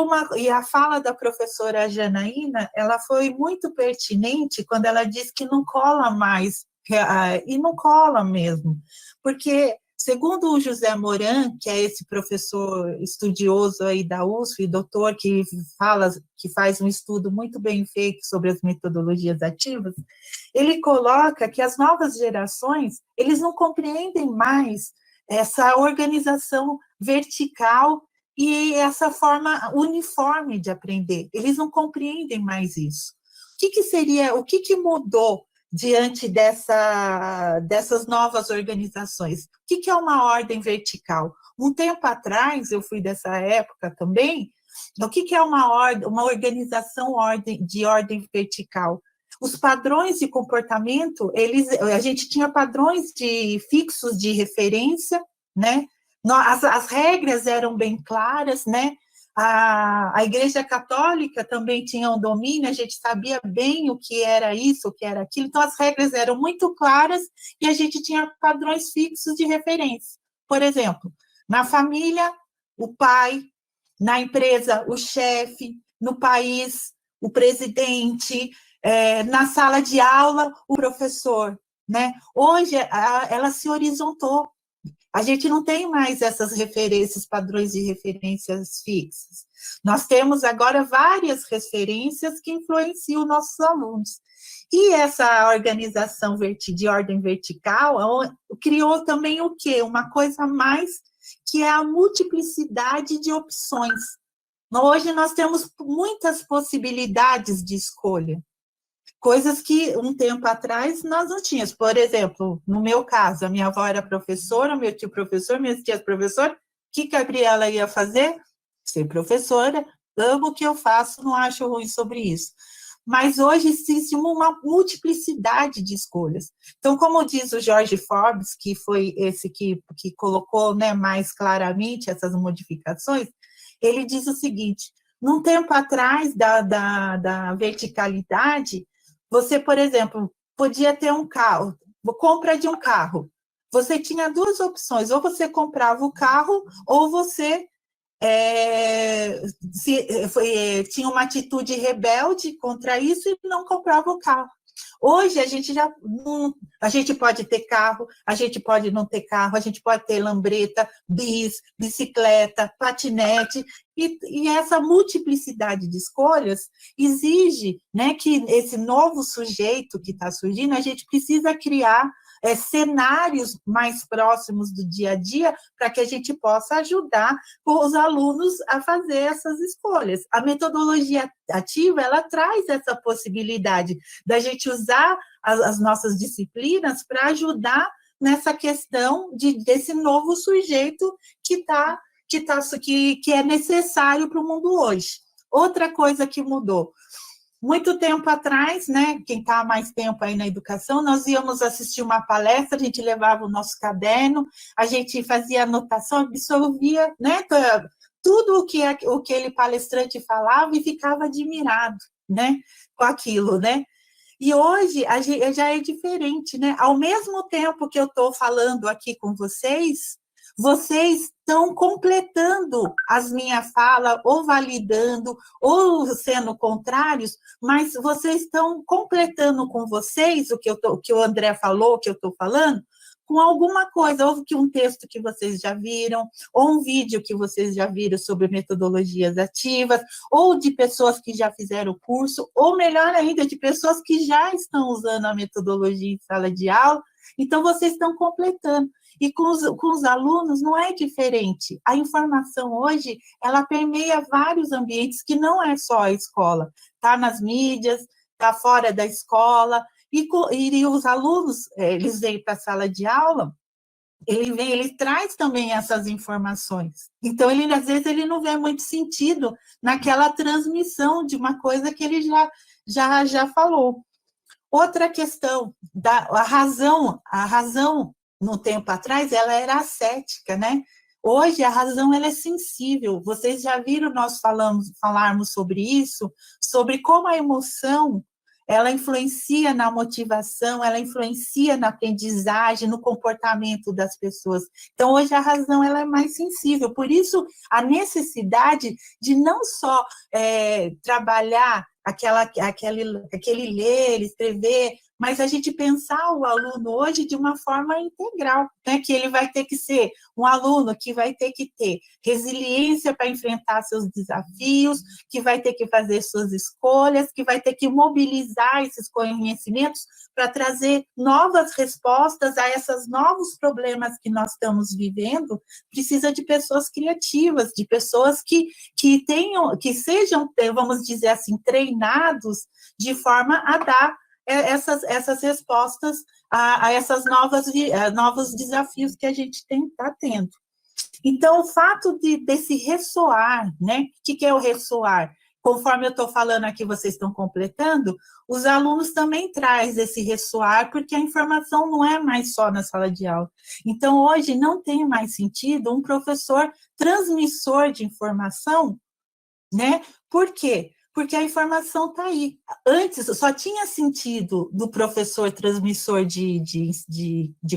D: a fala da professora Janaína, ela foi muito pertinente quando ela disse que não cola mais, e não cola mesmo, porque, segundo o José Moran, que é esse professor estudioso aí da USP, doutor, que faz um estudo muito bem feito sobre as metodologias ativas, ele coloca que as novas gerações, eles não compreendem mais essa organização vertical e essa forma uniforme de aprender. Eles não compreendem mais isso. O que mudou diante dessas novas organizações? O que é uma ordem vertical? Um tempo atrás, eu fui dessa época também, o que é uma organização de ordem vertical? os padrões de comportamento, a gente tinha padrões fixos de referência, né? As regras eram bem claras, né? A Igreja Católica também tinha um domínio, a gente sabia bem o que era isso, o que era aquilo, então as regras eram muito claras e a gente tinha padrões fixos de referência. Por exemplo, na família, o pai, na empresa, o chefe, no país, o presidente, na sala de aula, o professor, né? Hoje, ela se horizontou. A gente não tem mais esses padrões de referências fixas. Nós temos agora várias referências que influenciam nossos alunos. E essa organização de ordem vertical criou também o quê? Uma coisa a mais, que é a multiplicidade de opções. Hoje nós temos muitas possibilidades de escolha. Coisas que um tempo atrás nós não tínhamos. Por exemplo, no meu caso, a minha avó era professora, meu tio professor, minhas tias professor. O que a Gabriela ia fazer? Ser professora. Amo o que eu faço, não acho ruim sobre isso. Mas hoje existe uma multiplicidade de escolhas. Então, como diz o George Forbes, que foi esse que colocou, né, mais claramente essas modificações, ele diz o seguinte: num tempo atrás da verticalidade, você, por exemplo, podia ter um carro, compra de um carro. Você tinha duas opções, ou você comprava o carro, ou você tinha uma atitude rebelde contra isso e não comprava o carro. Hoje, a gente pode ter carro, a gente pode não ter carro, a gente pode ter lambreta, bicicleta, patinete, e essa multiplicidade de escolhas exige, né, que esse novo sujeito que está surgindo, a gente precisa criar cenários mais próximos do dia a dia para que a gente possa ajudar os alunos a fazer essas escolhas. A metodologia ativa, ela traz essa possibilidade da gente usar as nossas disciplinas para ajudar nessa questão desse novo sujeito que é necessário para o mundo hoje. Outra coisa que mudou. Muito tempo atrás, né, quem está há mais tempo aí na educação, nós íamos assistir uma palestra, a gente levava o nosso caderno, a gente fazia anotação, absorvia, né, tudo o que aquele palestrante falava e ficava admirado, né, com aquilo, né. E hoje já é diferente, né? Ao mesmo tempo que eu estou falando aqui com vocês estão completando as minhas falas, ou validando, ou sendo contrários, mas vocês estão completando com vocês o que o André falou, o que eu estou falando, com alguma coisa, ou que um texto que vocês já viram, ou um vídeo que vocês já viram sobre metodologias ativas, ou de pessoas que já fizeram o curso, ou melhor ainda, de pessoas que já estão usando a metodologia em sala de aula. Então, vocês estão completando. E com os alunos não é diferente. A informação hoje, ela permeia vários ambientes, que não é só a escola. Está nas mídias, está fora da escola. E os alunos, eles vêm para a sala de aula, ele traz também essas informações. Então, às vezes, ele não vê muito sentido naquela transmissão de uma coisa que ele já falou. Outra questão, a razão, no tempo atrás, ela era ascética, né? Hoje, a razão ela é sensível. Vocês já viram nós falarmos sobre isso, sobre como a emoção ela influencia na motivação, ela influencia na aprendizagem, no comportamento das pessoas. Então, hoje a razão ela é mais sensível. Por isso, a necessidade de não só trabalhar aquele ler, escrever, mas a gente pensar o aluno hoje de uma forma integral, né? Que ele vai ter que ser um aluno que vai ter que ter resiliência para enfrentar seus desafios, que vai ter que fazer suas escolhas, que vai ter que mobilizar esses conhecimentos para trazer novas respostas a esses novos problemas que nós estamos vivendo. Precisa de pessoas criativas, de pessoas que sejam, vamos dizer assim, treinados de forma a dar essas respostas a esses novos desafios que a gente está tendo. Então, o fato desse ressoar, né? O que é o ressoar? conforme eu estou falando aqui, vocês estão completando, os alunos também trazem esse ressoar, porque a informação não é mais só na sala de aula. Então, hoje, não tem mais sentido um professor transmissor de informação, né? Por quê? Porque a informação está aí. Antes, só tinha sentido do professor transmissor de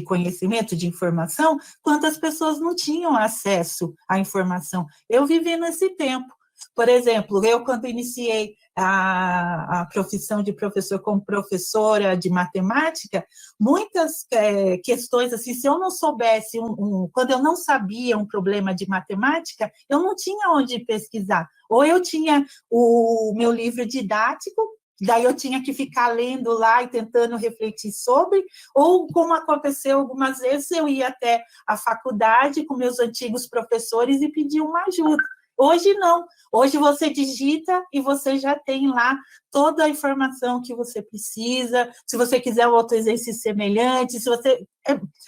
D: conhecimento, de informação, quando as pessoas não tinham acesso à informação. Eu vivi nesse tempo. Por exemplo, eu, quando iniciei a profissão de professor como professora de matemática, muitas questões, assim, se eu não soubesse, quando eu não sabia um problema de matemática, eu não tinha onde pesquisar. Ou eu tinha o meu livro didático, daí eu tinha que ficar lendo lá e tentando refletir sobre, ou, como aconteceu algumas vezes, eu ia até a faculdade com meus antigos professores e pedir uma ajuda. Hoje não, hoje você digita e você já tem lá toda a informação que você precisa, se você quiser um outro exercício semelhante, se você...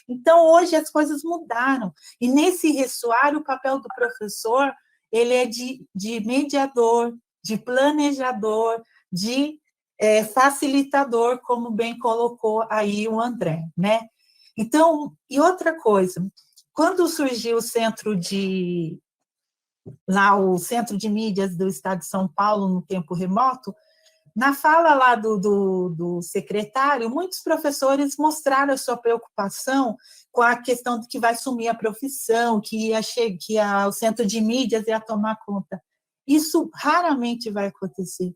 D: Então, hoje as coisas mudaram, e nesse ressoar, o papel do professor, ele é de mediador, de planejador, de facilitador, como bem colocou aí o André, né? Então, e outra coisa, quando surgiu o Centro de Mídias do Estado de São Paulo, no tempo remoto, na fala lá do secretário, muitos professores mostraram a sua preocupação com a questão de que vai sumir a profissão, que o Centro de Mídias ia tomar conta. Isso raramente vai acontecer.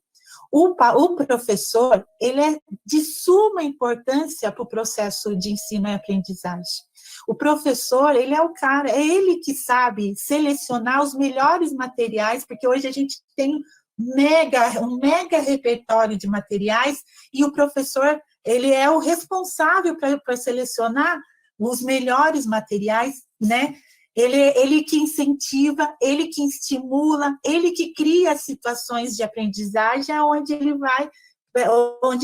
D: O professor, ele é de suma importância para o processo de ensino e aprendizagem. O professor, ele é o cara, é ele que sabe selecionar os melhores materiais, porque hoje a gente tem um mega repertório de materiais, e o professor, ele é o responsável para selecionar os melhores materiais, né? Ele que incentiva, ele que estimula, ele que cria situações de aprendizagem onde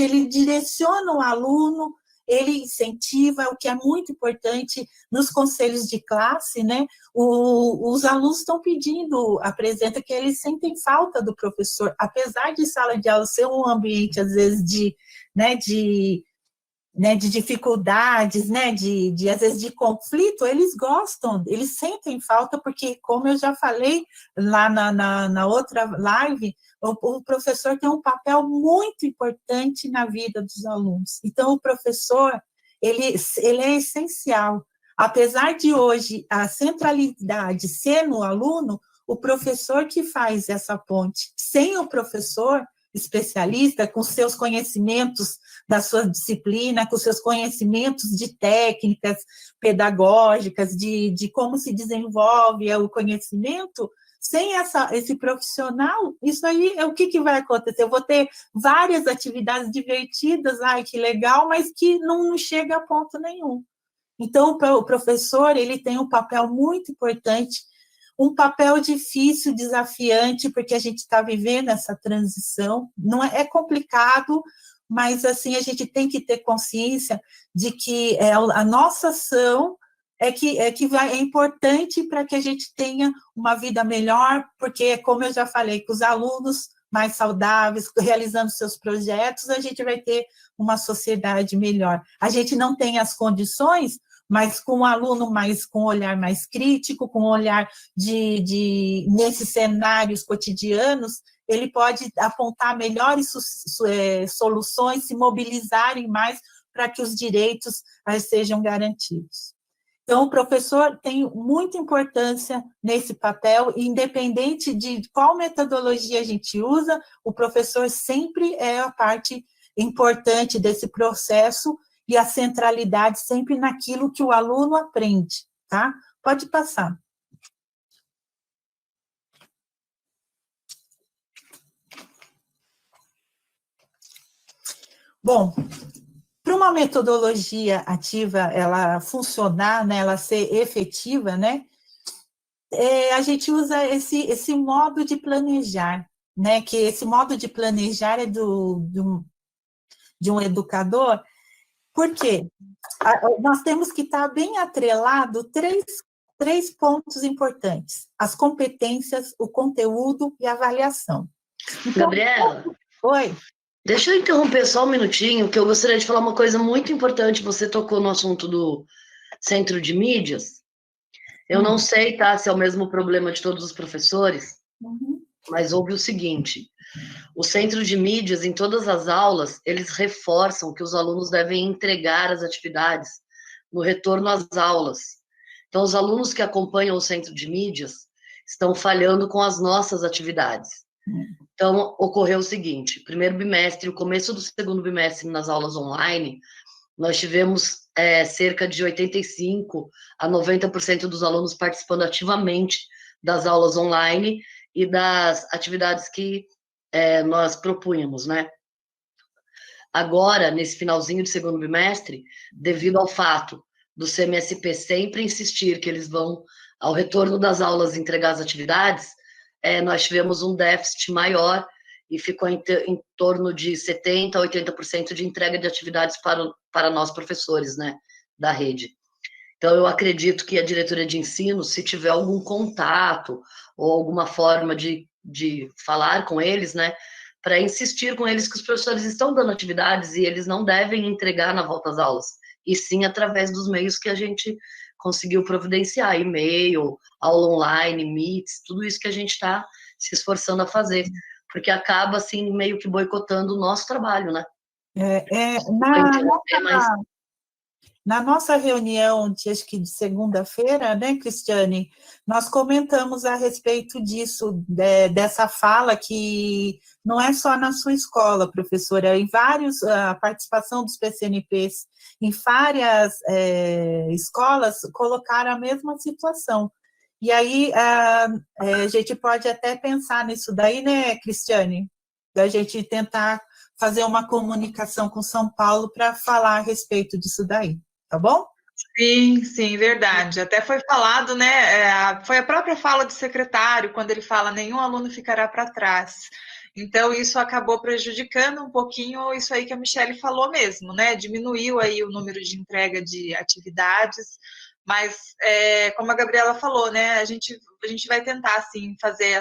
D: ele direciona o aluno, ele incentiva, o que é muito importante nos conselhos de classe, né? Os alunos estão pedindo, apresenta que eles sentem falta do professor, apesar de sala de aula ser um ambiente, às vezes, de dificuldades, né, às vezes de conflito, eles gostam, eles sentem falta, porque, como eu já falei lá na outra live, o professor tem um papel muito importante na vida dos alunos. Então, o professor, ele é essencial. Apesar de hoje a centralidade ser no aluno, o professor que faz essa ponte. Sem o professor especialista, com seus conhecimentos da sua disciplina, com seus conhecimentos de técnicas pedagógicas, de como se desenvolve o conhecimento, sem esse profissional, isso aí, o que vai acontecer? Eu vou ter várias atividades divertidas, ai, que legal, mas que não chega a ponto nenhum. Então, o professor, ele tem um papel muito importante, um papel difícil, desafiante, porque a gente está vivendo essa transição, não é complicado, mas, assim, a gente tem que ter consciência de que a nossa ação é importante para que a gente tenha uma vida melhor, porque, como eu já falei, com os alunos mais saudáveis, realizando seus projetos, a gente vai ter uma sociedade melhor. A gente não tem as condições, mas com um aluno com um olhar mais crítico, com um olhar nesses cenários cotidianos, ele pode apontar melhores soluções, se mobilizarem mais para que os direitos sejam garantidos. Então, o professor tem muita importância nesse papel, independente de qual metodologia a gente usa, o professor sempre é a parte importante desse processo e a centralidade sempre naquilo que o aluno aprende, tá? Pode passar. Bom, para uma metodologia ativa ela funcionar, né, ela ser efetiva, né, a gente usa esse modo de planejar, né, que esse modo de planejar é de um educador. Por quê? Nós temos que estar bem atrelado três pontos importantes: as competências, o conteúdo e a avaliação.
I: Gabriela,
D: Oi.
I: deixa eu interromper só um minutinho, que eu gostaria de falar uma coisa muito importante. Você tocou no assunto do centro de mídias. Eu não sei, tá, se é o mesmo problema de todos os professores, mas houve o seguinte: o centro de mídias, em todas as aulas, eles reforçam que os alunos devem entregar as atividades no retorno às aulas. Então, os alunos que acompanham o centro de mídias estão falhando com as nossas atividades. Então, ocorreu o seguinte: primeiro bimestre, o começo do segundo bimestre nas aulas online, nós tivemos cerca de 85% a 90% dos alunos participando ativamente das aulas online e das atividades que nós propunhamos, né? Agora, nesse finalzinho de segundo bimestre, devido ao fato do CMSP sempre insistir que eles vão, ao retorno das aulas, entregar as atividades, nós tivemos um déficit maior e ficou em torno de 70% a 80% de entrega de atividades para nós professores, né, da rede. Então, eu acredito que a diretoria de ensino, se tiver algum contato ou alguma forma de falar com eles, né, para insistir com eles que os professores estão dando atividades e eles não devem entregar na volta às aulas, e sim através dos meios que a gente conseguiu providenciar, e-mail, aula online, Meets, tudo isso que a gente está se esforçando a fazer, porque acaba, assim, meio que boicotando o nosso trabalho, né?
D: Na nossa reunião, acho que de segunda-feira, né, Cristiane, nós comentamos a respeito disso, dessa fala que não é só na sua escola, professora, a participação dos PCNPs em várias escolas colocaram a mesma situação. E aí a gente pode até pensar nisso daí, né, Cristiane? Da gente tentar fazer uma comunicação com São Paulo para falar a respeito disso daí. Tá bom?
A: Sim, sim, verdade. Até foi falado, né? Foi a própria fala do secretário, quando ele fala: nenhum aluno ficará para trás. Então, isso acabou prejudicando um pouquinho isso aí que a Michelle falou mesmo, né? Diminuiu aí o número de entrega de atividades, mas, como a Gabriela falou, né? A gente vai tentar, sim, fazer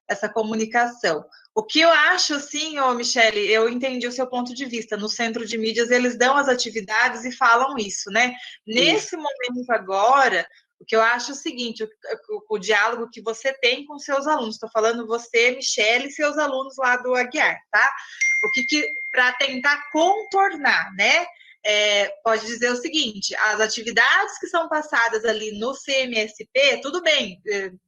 A: essa comunicação. O que eu acho, assim, Michelle, eu entendi o seu ponto de vista. No centro de mídias, eles dão as atividades e falam isso, né? Nesse momento agora, o que eu acho é o seguinte: o diálogo que você tem com seus alunos. Estou falando você, Michelle, e seus alunos lá do Aguiar, tá? Para tentar contornar, né? Pode dizer o seguinte: as atividades que são passadas ali no CMSP, tudo bem,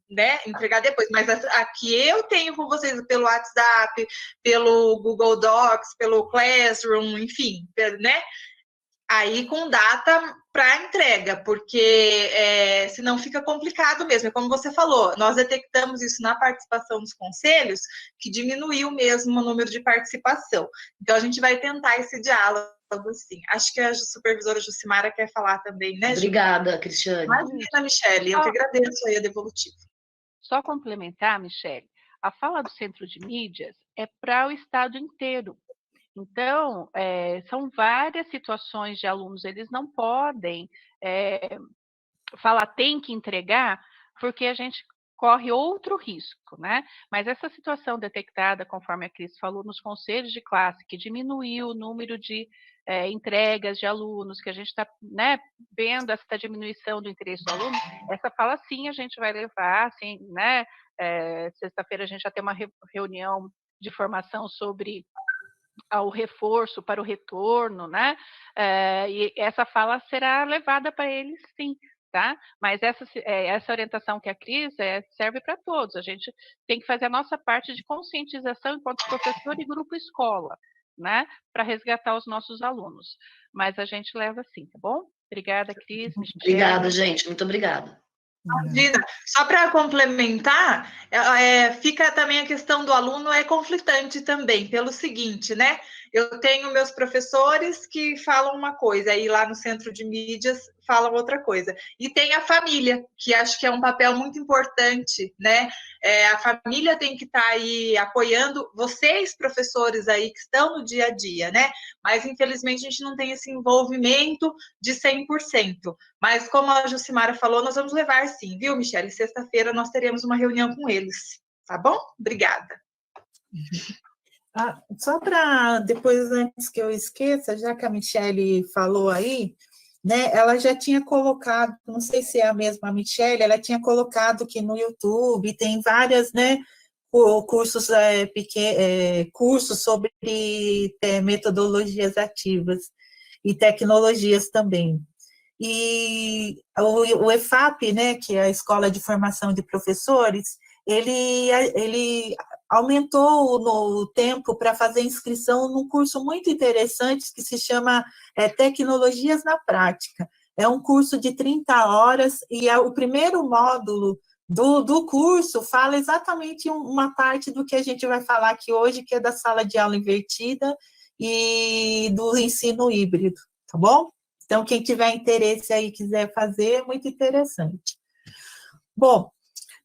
A: né, entregar depois, mas a que eu tenho com vocês pelo WhatsApp, pelo Google Docs, pelo Classroom, enfim, né, aí com data para entrega, porque senão fica complicado mesmo. É como você falou, nós detectamos isso na participação dos conselhos, que diminuiu mesmo o número de participação. Então, a gente vai tentar esse diálogo, sim. Acho que a supervisora Jucimara quer falar também, né, Ju?
I: Obrigada, Cristiane.
A: Imagina, Michelle, eu que agradeço aí a devolutiva.
J: Só complementar, Michelle, a fala do centro de mídias é para o estado inteiro. Então, são várias situações de alunos, eles não podem falar tem que entregar, porque a gente corre outro risco, né? Mas essa situação detectada, conforme a Cris falou, nos conselhos de classe, que diminuiu o número de entregas de alunos, que a gente está, né, vendo essa diminuição do interesse do aluno, essa fala sim a gente vai levar, assim, né? Sexta-feira a gente já tem uma reunião de formação sobre o reforço para o retorno, né? E essa fala será levada para eles, sim, tá? Mas essa orientação que a Cris serve para todos. A gente tem que fazer a nossa parte de conscientização enquanto professor e grupo escola, né? Para resgatar os nossos alunos. Mas a gente leva sim, tá bom? Obrigada, Cris.
I: Obrigada, gente. Muito obrigada.
A: Imagina. Só para complementar, fica também a questão do aluno conflitante também, pelo seguinte, né? Eu tenho meus professores que falam uma coisa, aí lá no centro de mídias falam outra coisa. E tem a família, que acho que é um papel muito importante, né? A família tem que estar aí apoiando vocês, professores aí que estão no dia a dia, né? Mas, infelizmente, a gente não tem esse envolvimento de 100%. Mas, como a Jucimara falou, nós vamos levar sim, viu, Michelle? Sexta-feira nós teremos uma reunião com eles, tá bom? Obrigada.
D: Só para depois, antes que eu esqueça, já que a Michele falou aí, né, ela já tinha colocado, não sei se é a mesma Michele, ela tinha colocado que no YouTube tem várias, né, cursos, cursos sobre metodologias ativas e tecnologias também. E o EFAP, né, que é a Escola de Formação de Professores, ele aumentou no tempo para fazer inscrição num curso muito interessante que se chama Tecnologias na Prática. É um curso de 30 horas e o primeiro módulo do curso fala exatamente uma parte do que a gente vai falar aqui hoje, que é da sala de aula invertida e do ensino híbrido, tá bom? Então, quem tiver interesse aí, quiser fazer, é muito interessante. Bom,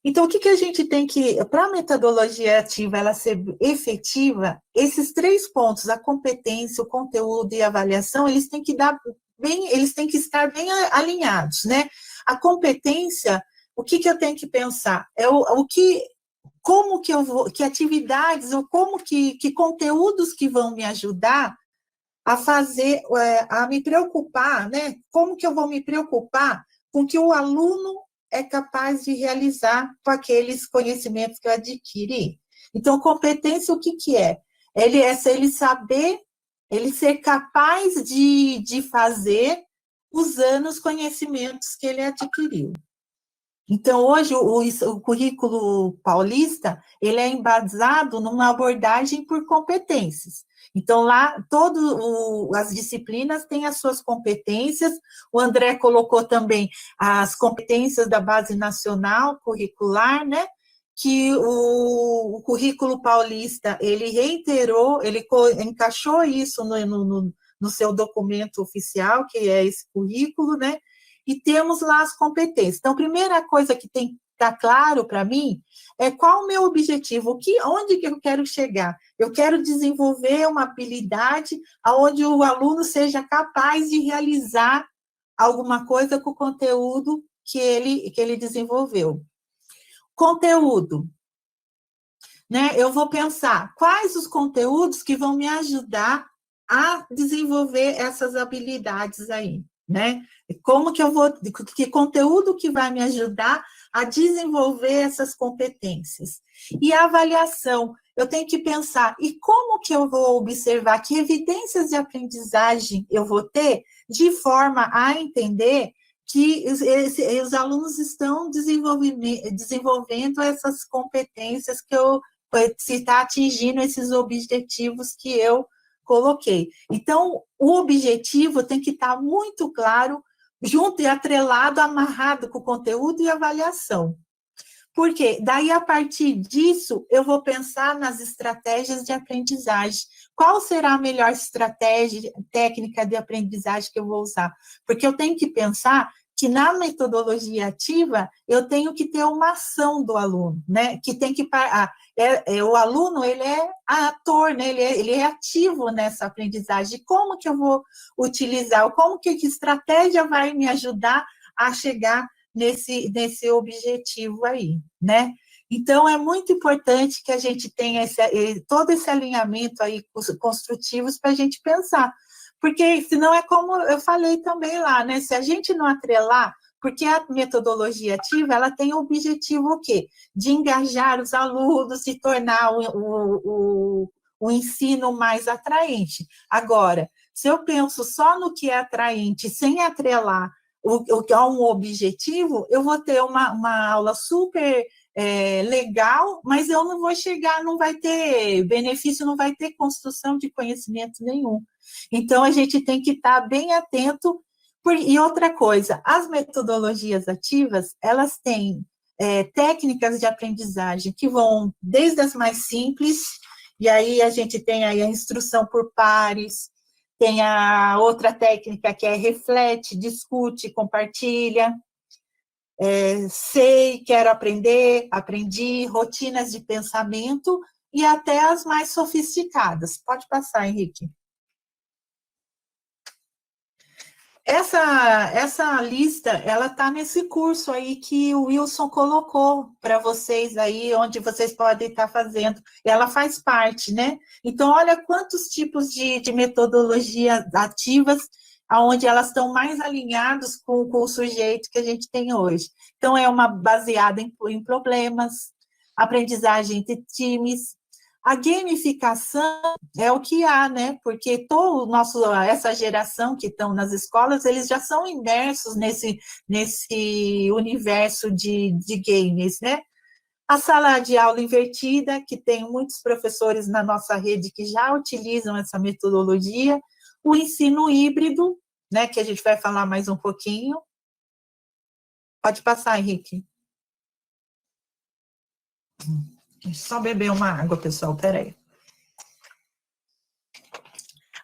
D: então, o que a gente tem que, para a metodologia ativa ela ser efetiva, esses 3 pontos, a competência, o conteúdo e a avaliação, eles têm que estar bem alinhados, né? A competência, o que eu tenho que pensar? Como que eu vou, que atividades, ou como que conteúdos que vão me ajudar a fazer, a me preocupar, né? Como que eu vou me preocupar com que o aluno é capaz de realizar com aqueles conhecimentos que eu adquiri? Então, competência, o que é? Ele saber, ele ser capaz de fazer usando os conhecimentos que ele adquiriu. Então, hoje, o currículo paulista, ele é embasado numa abordagem por competências. Então, lá, as disciplinas têm as suas competências. O André colocou também as competências da Base Nacional Curricular, né? Que o currículo paulista, ele reiterou, ele encaixou isso no seu documento oficial, que é esse currículo, né? E temos lá as competências. Então, a primeira coisa que tem que estar claro para mim é qual o meu objetivo, onde que eu quero chegar. Eu quero desenvolver uma habilidade onde o aluno seja capaz de realizar alguma coisa com o conteúdo que ele desenvolveu. Conteúdo. Né? Eu vou pensar quais os conteúdos que vão me ajudar a desenvolver essas habilidades aí, né? Como que eu vou, que conteúdo que vai me ajudar a desenvolver essas competências? E a avaliação, eu tenho que pensar, e como que eu vou observar, que evidências de aprendizagem eu vou ter, de forma a entender que os alunos estão desenvolvendo essas competências se está atingindo esses objetivos que eu coloquei. Então, o objetivo tem que estar muito claro, junto e atrelado, amarrado com o conteúdo e avaliação. Porque daí, a partir disso, eu vou pensar nas estratégias de aprendizagem. Qual será a melhor estratégia técnica de aprendizagem que eu vou usar? Porque eu tenho que pensar que na metodologia ativa, eu tenho que ter uma ação do aluno, né? Que tem que o aluno, ele é ator, né? Ele é ativo nessa aprendizagem. Como que eu vou utilizar? Como que estratégia vai me ajudar a chegar nesse objetivo aí, né? Então, é muito importante que a gente tenha todo esse alinhamento aí construtivos para a gente pensar, porque senão é como eu falei também lá, né? Se a gente não atrelar, porque a metodologia ativa, ela tem o objetivo o quê? De engajar os alunos, de tornar o ensino mais atraente. Agora, se eu penso só no que é atraente, sem atrelar o que é um objetivo, eu vou ter uma aula super legal, mas eu não vou chegar, não vai ter benefício, não vai ter construção de conhecimento nenhum. Então, a gente tem que estar bem atento. E outra coisa, as metodologias ativas, elas têm técnicas de aprendizagem que vão desde as mais simples, e aí a gente tem aí a instrução por pares, tem a outra técnica que é reflete, discute, compartilha, sei, quero aprender, aprendi, rotinas de pensamento e até as mais sofisticadas. Pode passar, Henrique. essa lista, ela está nesse curso aí que o Wilson colocou para vocês aí, onde vocês podem estar fazendo. Ela faz parte, né? Então, olha quantos tipos de metodologias ativas, onde elas estão mais alinhadas com o sujeito que a gente tem hoje. Então, é uma baseada em problemas, aprendizagem entre times. A gamificação é o que há, né? Porque essa geração que estão nas escolas, eles já são imersos nesse universo de games, né? A sala de aula invertida, que tem muitos professores na nossa rede que já utilizam essa metodologia. O ensino híbrido, né? Que a gente vai falar mais um pouquinho. Pode passar, Henrique. Só beber uma água, pessoal, peraí.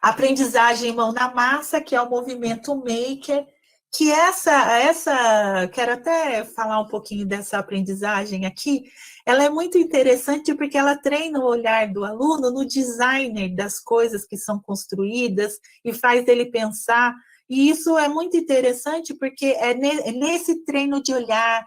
D: Aprendizagem mão na massa, que é o movimento maker, que quero até falar um pouquinho dessa aprendizagem aqui, ela é muito interessante porque ela treina o olhar do aluno no designer das coisas que são construídas e faz ele pensar, e isso é muito interessante porque é nesse treino de olhar,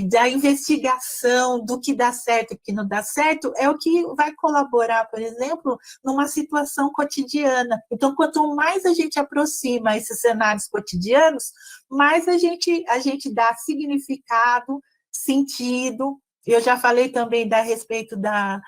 D: da investigação do que dá certo e o que não dá certo, é o que vai colaborar, por exemplo, numa situação cotidiana. Então, quanto mais a gente aproxima esses cenários cotidianos, mais a gente dá significado, sentido. Eu já falei também a respeito da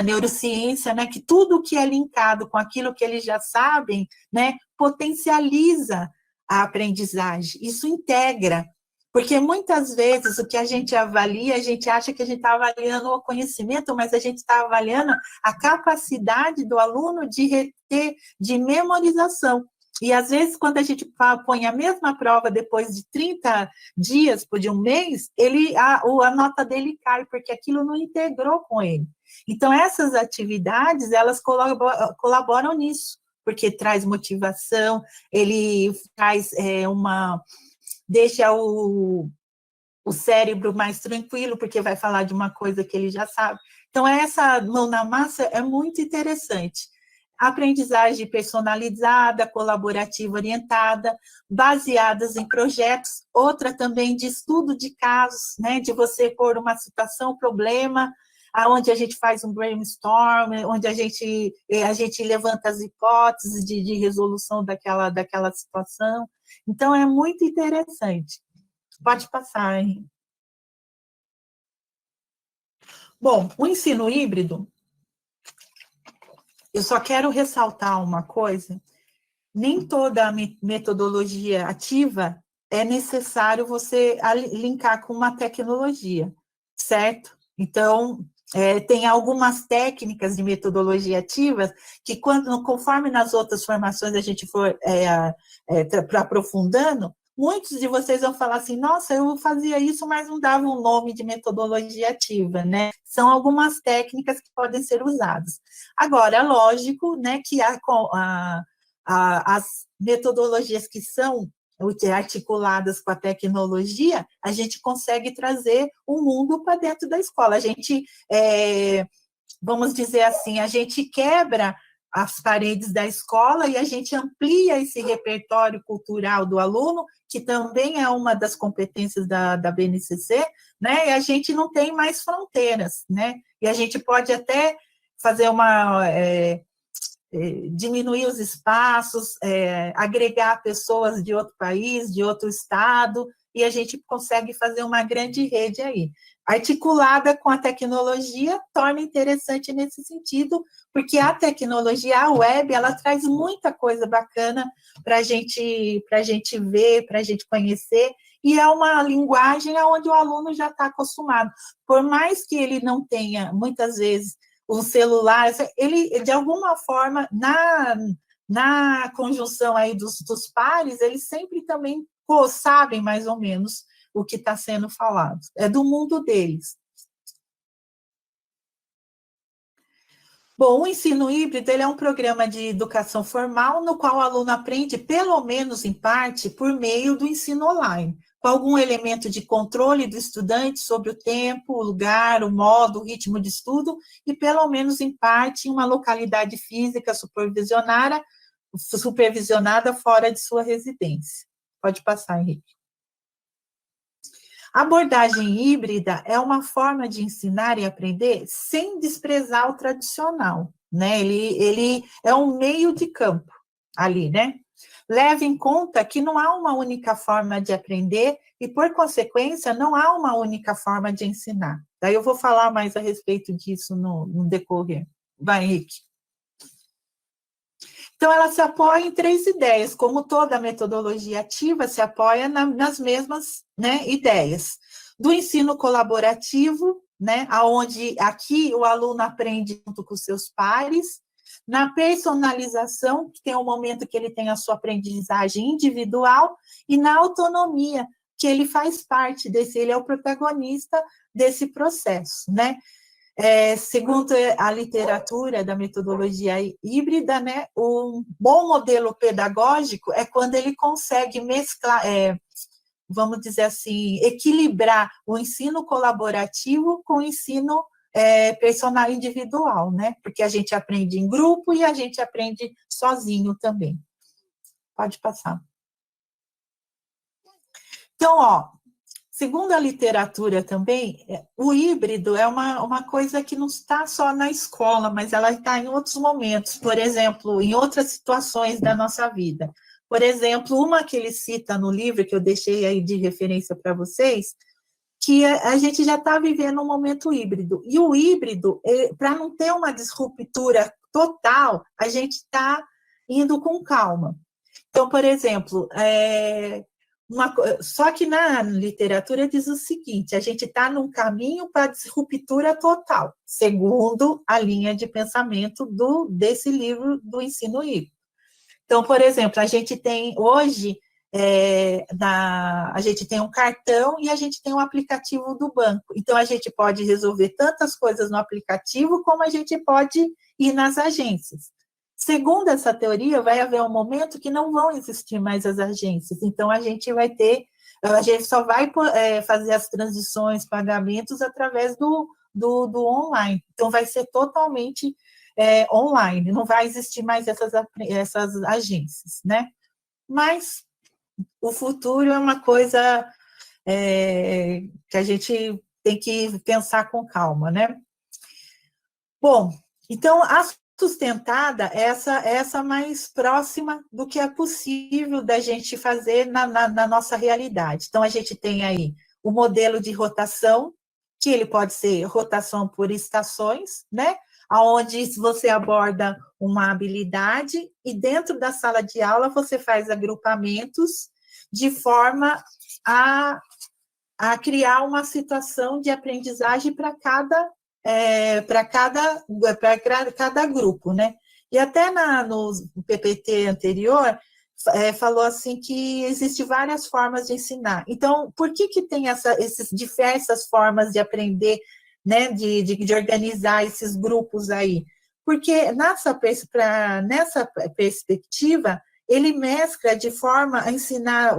D: neurociência, né, que tudo que é linkado com aquilo que eles já sabem, né, potencializa a aprendizagem, isso integra. Porque muitas vezes o que a gente avalia, a gente acha que a gente está avaliando o conhecimento, mas a gente está avaliando a capacidade do aluno de reter, de memorização. E às vezes, quando a gente põe a mesma prova depois de 30 dias, de um mês, a nota dele cai, porque aquilo não integrou com ele. Então, essas atividades, elas colaboram nisso, porque traz motivação, ele traz deixa o cérebro mais tranquilo, porque vai falar de uma coisa que ele já sabe. Então, essa mão na massa é muito interessante. Aprendizagem personalizada, colaborativa orientada, baseadas em projetos, outra também de estudo de casos, né, de você pôr uma situação, problema, onde a gente faz um brainstorm, onde a gente levanta as hipóteses de resolução daquela situação. Então, é muito interessante. Pode passar, hein? Bom, o ensino híbrido, eu só quero ressaltar uma coisa, nem toda metodologia ativa é necessário você linkar com uma tecnologia, certo? Então, tem algumas técnicas de metodologia ativa que, conforme nas outras formações a gente for aprofundando, muitos de vocês vão falar assim, nossa, eu fazia isso, mas não dava um nome de metodologia ativa, né? São algumas técnicas que podem ser usadas. Agora, é lógico, né, que as metodologias que são articuladas com a tecnologia, a gente consegue trazer o mundo para dentro da escola. A gente, vamos dizer assim, a gente quebra as paredes da escola e a gente amplia esse repertório cultural do aluno, que também é uma das competências da BNCC, né? E a gente não tem mais fronteiras, né? E a gente pode até fazer diminuir os espaços, agregar pessoas de outro país, de outro estado, e a gente consegue fazer uma grande rede aí. Articulada com a tecnologia, torna interessante nesse sentido, porque a tecnologia, a web, ela traz muita coisa bacana para a gente ver, para a gente conhecer, e é uma linguagem onde o aluno já está acostumado. Por mais que ele não tenha, muitas vezes, um celular, ele, de alguma forma, na conjunção aí dos pares, eles sempre também sabem mais ou menos o que está sendo falado. É do mundo deles. Bom, o ensino híbrido ele é um programa de educação formal no qual o aluno aprende, pelo menos em parte, por meio do ensino online, com algum elemento de controle do estudante sobre o tempo, o lugar, o modo, o ritmo de estudo, e pelo menos em parte em uma localidade física supervisionada, supervisionada fora de sua residência. Pode passar, Henrique. A abordagem híbrida é uma forma de ensinar e aprender sem desprezar o tradicional, né? Ele é um meio de campo ali, né? Leve em conta que não há uma única forma de aprender e, por consequência, não há uma única forma de ensinar. Daí eu vou falar mais a respeito disso no decorrer. Vai, Henrique. Então, ela se apoia em 3 ideias, como toda metodologia ativa se apoia nas mesmas, né, ideias. Do ensino colaborativo, né, onde aqui o aluno aprende junto com seus pares, na personalização, que tem um momento que ele tem a sua aprendizagem individual, e na autonomia, que ele faz parte desse, ele é o protagonista desse processo, né? Segundo a literatura da metodologia híbrida, né, um bom modelo pedagógico é quando ele consegue mesclar, vamos dizer assim, equilibrar o ensino colaborativo com o ensino personal individual, né? Porque a gente aprende em grupo e a gente aprende sozinho também. Pode passar. Então, ó, segundo a literatura também, o híbrido é uma coisa que não está só na escola, mas ela está em outros momentos, por exemplo, em outras situações da nossa vida. Por exemplo, uma que ele cita no livro, que eu deixei aí de referência para vocês, que a gente já está vivendo um momento híbrido. E o híbrido, para não ter uma disruptura total, a gente está indo com calma. Então, por exemplo, só que na literatura diz o seguinte, a gente está num caminho para disruptura total, segundo a linha de pensamento desse livro do ensino híbrido. Então, por exemplo, a gente tem hoje, a gente tem um cartão e a gente tem um aplicativo do banco. Então, a gente pode resolver tantas coisas no aplicativo como a gente pode ir nas agências. Segundo essa teoria, vai haver um momento que não vão existir mais as agências. Então, a gente só vai fazer as transições, pagamentos através do online. Então, vai ser totalmente online, não vai existir mais essas agências, né? Mas o futuro é uma coisa que a gente tem que pensar com calma, né? Bom, então, a sustentada é essa mais próxima do que é possível da gente fazer na nossa realidade. Então, a gente tem aí o modelo de rotação, que ele pode ser rotação por estações, né? Onde você aborda uma habilidade e dentro da sala de aula você faz agrupamentos de forma a criar uma situação de aprendizagem para cada grupo, né? E até no PPT anterior, falou assim que existem várias formas de ensinar. Então, por que tem essas diversas formas de aprender, né, de organizar esses grupos aí? Porque nessa perspectiva, ele mescla de forma a ensinar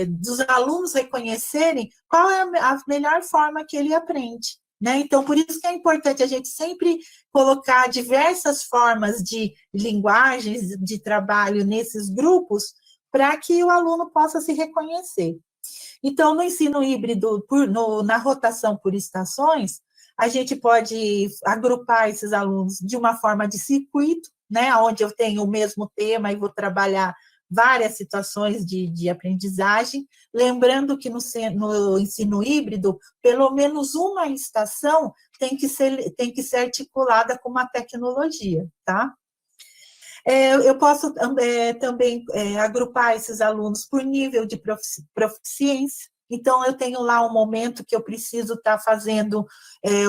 D: dos alunos reconhecerem qual é a melhor forma que ele aprende, né? Então, por isso que é importante a gente sempre colocar diversas formas de linguagens de trabalho nesses grupos para que o aluno possa se reconhecer. Então, no ensino híbrido, na rotação por estações, a gente pode agrupar esses alunos de uma forma de circuito, né, onde eu tenho o mesmo tema e vou trabalhar várias situações de aprendizagem, lembrando que no ensino híbrido, pelo menos uma estação tem que ser articulada com uma tecnologia, tá? Eu posso também agrupar esses alunos por nível de proficiência. Então, eu tenho lá um momento que eu preciso estar fazendo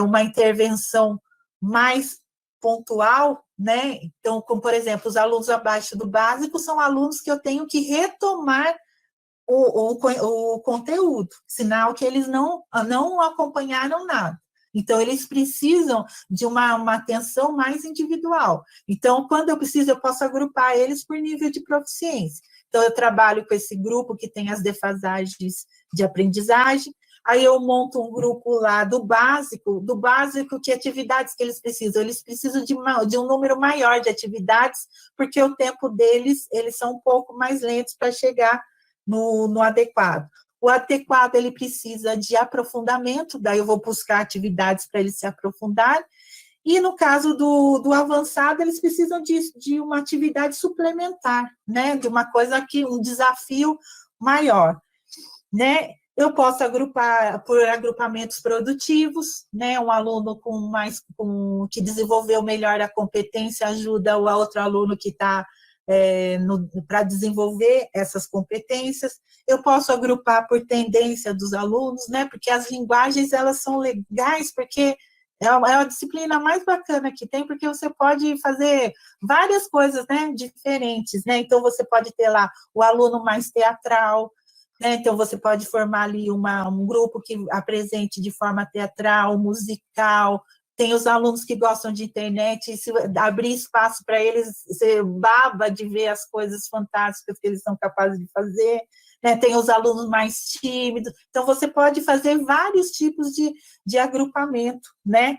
D: uma intervenção mais pontual, né? Então, como, por exemplo, os alunos abaixo do básico são alunos que eu tenho que retomar o conteúdo, sinal que eles não acompanharam nada. Então, eles precisam de uma atenção mais individual. Então, quando eu preciso, eu posso agrupar eles por nível de proficiência. Então, eu trabalho com esse grupo que tem as defasagens de aprendizagem. Aí eu monto um grupo lá do básico, que atividades que eles precisam de um número maior de atividades, porque o tempo deles, eles são um pouco mais lentos para chegar no adequado. O adequado, ele precisa de aprofundamento, daí eu vou buscar atividades para eles se aprofundarem, e no caso do avançado, eles precisam de uma atividade suplementar, né, de uma coisa um desafio maior, né. Eu posso agrupar por agrupamentos produtivos, né, um aluno que desenvolveu melhor a competência ajuda o outro aluno que está para desenvolver essas competências. Eu posso agrupar por tendência dos alunos, né, porque as linguagens, elas são legais, porque é a disciplina mais bacana que tem, porque você pode fazer várias coisas, né, diferentes, né, então você pode ter lá o aluno mais teatral, né, então você pode formar ali um grupo que apresente de forma teatral, musical. Tem os alunos que gostam de internet, e se abrir espaço para eles, você baba de ver as coisas fantásticas que eles são capazes de fazer, né? Tem os alunos mais tímidos, então você pode fazer vários tipos de agrupamento, né?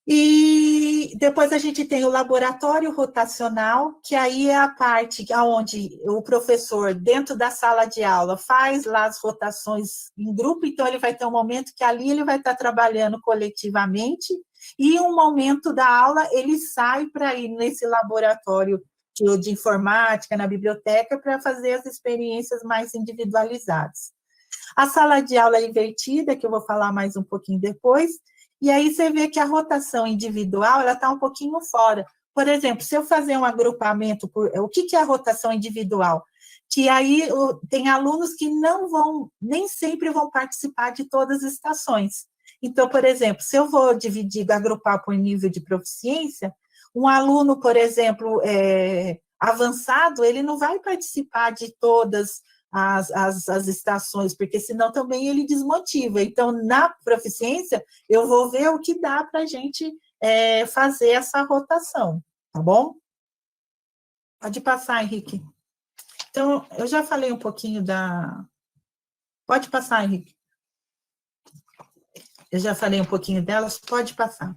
D: E depois a gente tem o laboratório rotacional, que aí é a parte onde o professor, dentro da sala de aula, faz lá as rotações em grupo, então ele vai ter um momento que ali ele vai estar trabalhando coletivamente, e um momento da aula ele sai para ir nesse laboratório de informática, na biblioteca, para fazer as experiências mais individualizadas. A sala de aula invertida, que eu vou falar mais um pouquinho depois, e aí você vê que a rotação individual, ela está um pouquinho fora. Por exemplo, se eu fazer um agrupamento, o que é a rotação individual? Que aí tem alunos que nem sempre vão participar de todas as estações. Então, por exemplo, se eu vou agrupar por nível de proficiência, um aluno, por exemplo, avançado, ele não vai participar de todas as estações, porque senão também ele desmotiva. Então, na proficiência, eu vou ver o que dá para a gente fazer essa rotação, tá bom? Pode passar, Henrique. Então, eu já falei um pouquinho Pode passar, Henrique. Eu já falei um pouquinho delas, pode passar.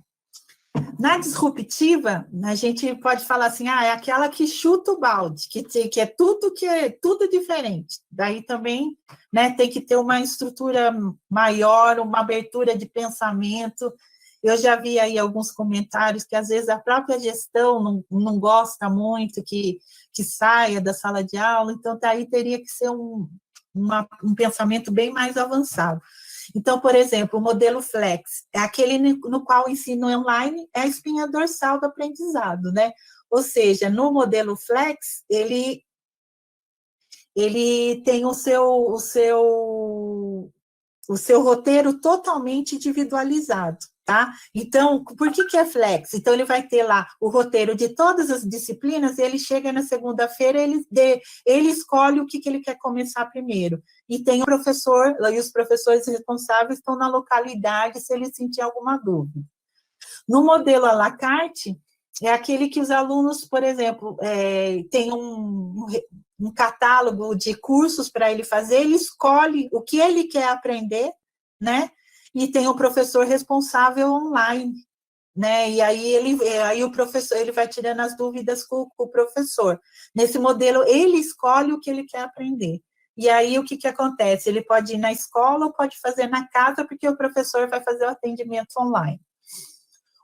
D: Na disruptiva, a gente pode falar assim, é aquela que chuta o balde, que é tudo diferente. Daí também, né, tem que ter uma estrutura maior, uma abertura de pensamento. Eu já vi aí alguns comentários que, às vezes, a própria gestão não gosta muito que saia da sala de aula, então daí teria que ser um pensamento bem mais avançado. Então, por exemplo, o modelo Flex é aquele no qual o ensino online é a espinha dorsal do aprendizado, né? Ou seja, no modelo Flex, ele tem o seu roteiro totalmente individualizado, tá? Então, por que é Flex? Então, ele vai ter lá o roteiro de todas as disciplinas, e ele chega na segunda-feira, ele escolhe o que ele quer começar primeiro. E tem o professor, e os professores responsáveis estão na localidade se ele sentir alguma dúvida. No modelo à la carte, é aquele que os alunos, por exemplo, tem um catálogo de cursos para ele fazer, ele escolhe o que ele quer aprender, né? E tem o professor responsável online, né? E aí o professor, ele vai tirando as dúvidas com o professor. Nesse modelo, ele escolhe o que ele quer aprender. E aí, o que acontece? Ele pode ir na escola ou pode fazer na casa, porque o professor vai fazer o atendimento online.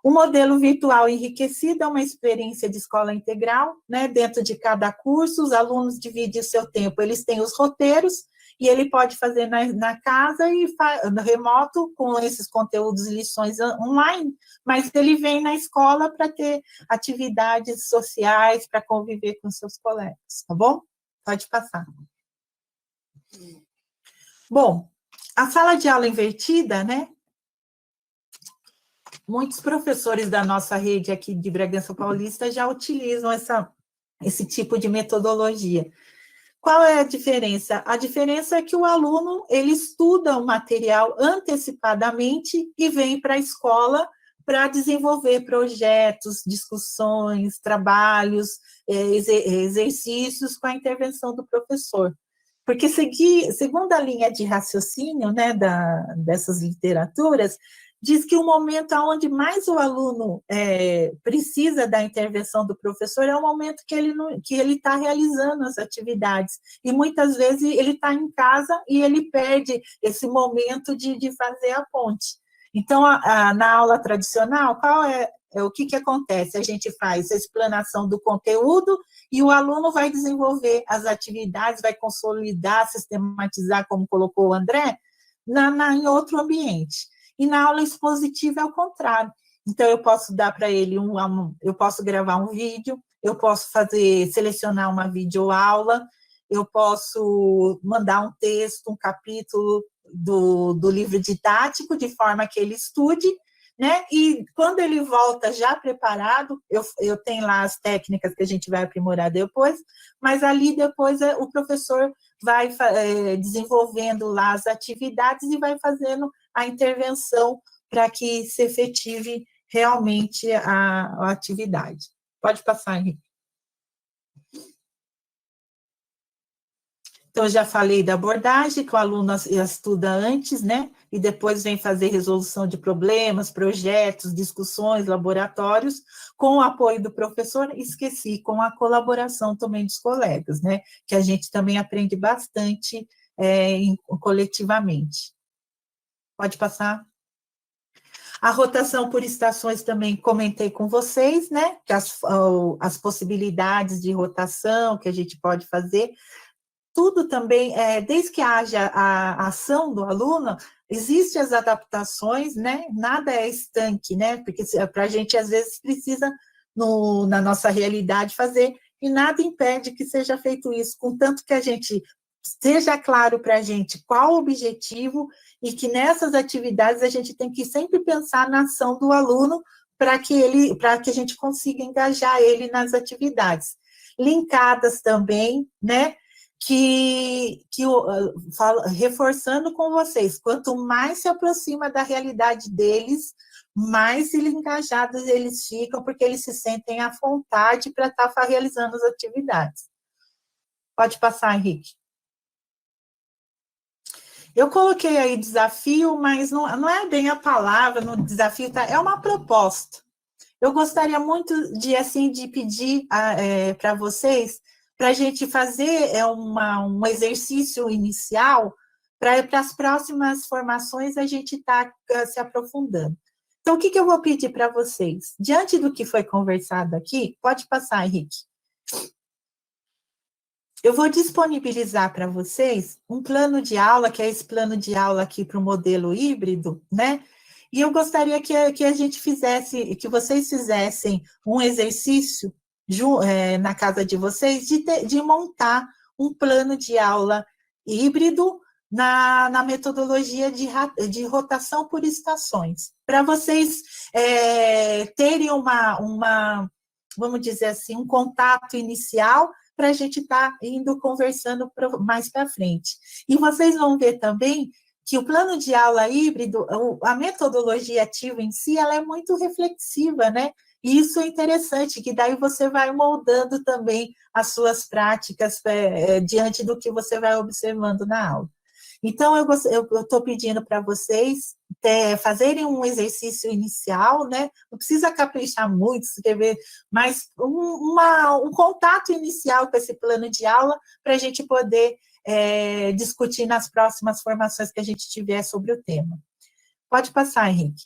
D: O modelo virtual enriquecido é uma experiência de escola integral, né? Dentro de cada curso, os alunos dividem o seu tempo, eles têm os roteiros, e ele pode fazer na casa e no remoto, com esses conteúdos e lições online, mas ele vem na escola para ter atividades sociais, para conviver com seus colegas, tá bom? Pode passar. Bom, a sala de aula invertida, né? Muitos professores da nossa rede aqui de Bragança Paulista já utilizam esse tipo de metodologia. Qual é a diferença? A diferença é que o aluno, ele estuda o material antecipadamente e vem para a escola para desenvolver projetos, discussões, trabalhos, exercícios com a intervenção do professor. Porque segundo a linha de raciocínio, né, dessas literaturas, diz que o momento onde mais o aluno precisa da intervenção do professor é o momento que ele está realizando as atividades. E muitas vezes ele está em casa e ele perde esse momento de fazer a ponte. Então, na aula tradicional, o que acontece? A gente faz a explanação do conteúdo e o aluno vai desenvolver as atividades, vai consolidar, sistematizar, como colocou o André, em outro ambiente. E na aula expositiva é o contrário. Então, eu posso dar para ele eu posso gravar um vídeo, eu posso selecionar uma videoaula, eu posso mandar um texto, um capítulo do livro didático, de forma que ele estude, né? E quando ele volta já preparado, eu tenho lá as técnicas que a gente vai aprimorar depois, mas ali depois o professor vai desenvolvendo lá as atividades e vai fazendo a intervenção para que se efetive realmente a atividade. Pode passar, Henrique. Então, eu já falei da abordagem, que o aluno estuda antes, né? E depois vem fazer resolução de problemas, projetos, discussões, laboratórios, com o apoio do professor, esqueci, com a colaboração também dos colegas, né? Que a gente também aprende bastante coletivamente. Pode passar. A rotação por estações também comentei com vocês, né? Que as possibilidades de rotação que a gente pode fazer. Tudo também, desde que haja a ação do aluno, existem as adaptações, né? Nada é estanque, né? Porque para a gente, às vezes, precisa, na nossa realidade, fazer, e nada impede que seja feito isso, contanto que a gente seja claro para a gente qual o objetivo e que nessas atividades a gente tem que sempre pensar na ação do aluno para que a gente consiga engajar ele nas atividades. Linkadas também, né? Reforçando com vocês, quanto mais se aproxima da realidade deles, mais engajados eles ficam, porque eles se sentem à vontade para estar realizando as atividades. Pode passar, Henrique. Eu coloquei aí desafio, mas não é bem a palavra no desafio, tá? É uma proposta. Eu gostaria muito de pedir para vocês, para a gente fazer um exercício inicial, para as próximas formações a gente está se aprofundando. Então, o que eu vou pedir para vocês? Diante do que foi conversado aqui, pode passar, Henrique. Eu vou disponibilizar para vocês um plano de aula, que é esse plano de aula aqui para o modelo híbrido, né? E eu gostaria que a gente fizesse, que vocês fizessem um exercício na casa de vocês, de montar um plano de aula híbrido na metodologia de rotação por estações, para vocês terem vamos dizer assim, um contato inicial, para a gente estar indo conversando mais para frente. E vocês vão ver também que o plano de aula híbrido, a metodologia ativa em si, ela é muito reflexiva, né? E isso é interessante, que daí você vai moldando também as suas práticas diante do que você vai observando na aula. Então, eu estou pedindo para vocês fazerem um exercício inicial, né? Não precisa caprichar muito, escrever, mas um contato inicial com esse plano de aula, para a gente poder discutir nas próximas formações que a gente tiver sobre o tema. Pode passar, Henrique.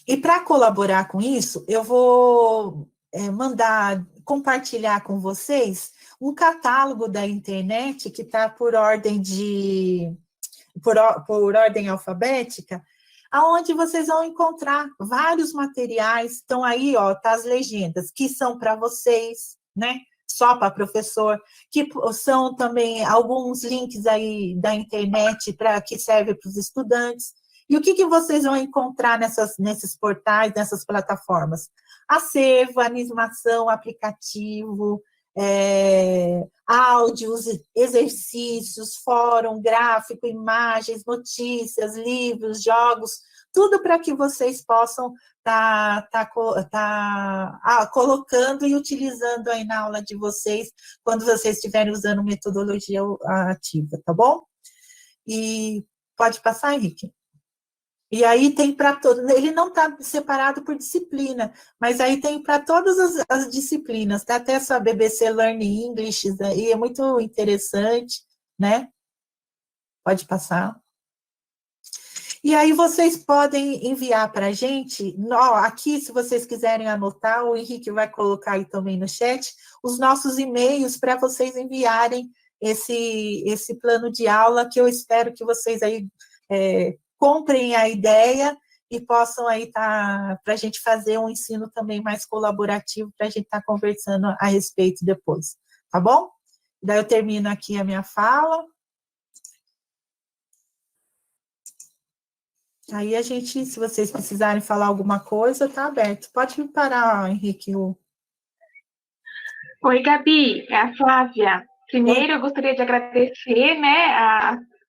D: E para colaborar com isso, eu vou compartilhar com vocês um catálogo da internet que está por ordem alfabética, aonde vocês vão encontrar vários materiais. Estão aí, ó, tá as legendas, que são para vocês, né? Só para professor, que são também alguns links aí da internet que servem para os estudantes. E o que vocês vão encontrar nesses portais, nessas plataformas? Acervo, animação, aplicativo, áudios, exercícios, fórum, gráfico, imagens, notícias, livros, jogos, tudo para que vocês possam colocando e utilizando aí na aula de vocês, quando vocês estiverem usando metodologia ativa, tá bom? E pode passar, Henrique? E aí tem para todos, ele não está separado por disciplina, mas aí tem para todas as disciplinas, tá? Até essa BBC Learning English, e é muito interessante, né? Pode passar. E aí vocês podem enviar para a gente, aqui, se vocês quiserem anotar, o Henrique vai colocar aí também no chat, os nossos e-mails para vocês enviarem esse plano de aula, que eu espero que vocês aí comprem a ideia e possam aí para a gente fazer um ensino também mais colaborativo, para a gente estar conversando a respeito depois, tá bom? Daí eu termino aqui a minha fala. Aí a gente, se vocês precisarem falar alguma coisa, tá aberto. Pode parar, Henrique.
B: Oi, Gabi, é a Flávia. Primeiro, eu gostaria de agradecer, né,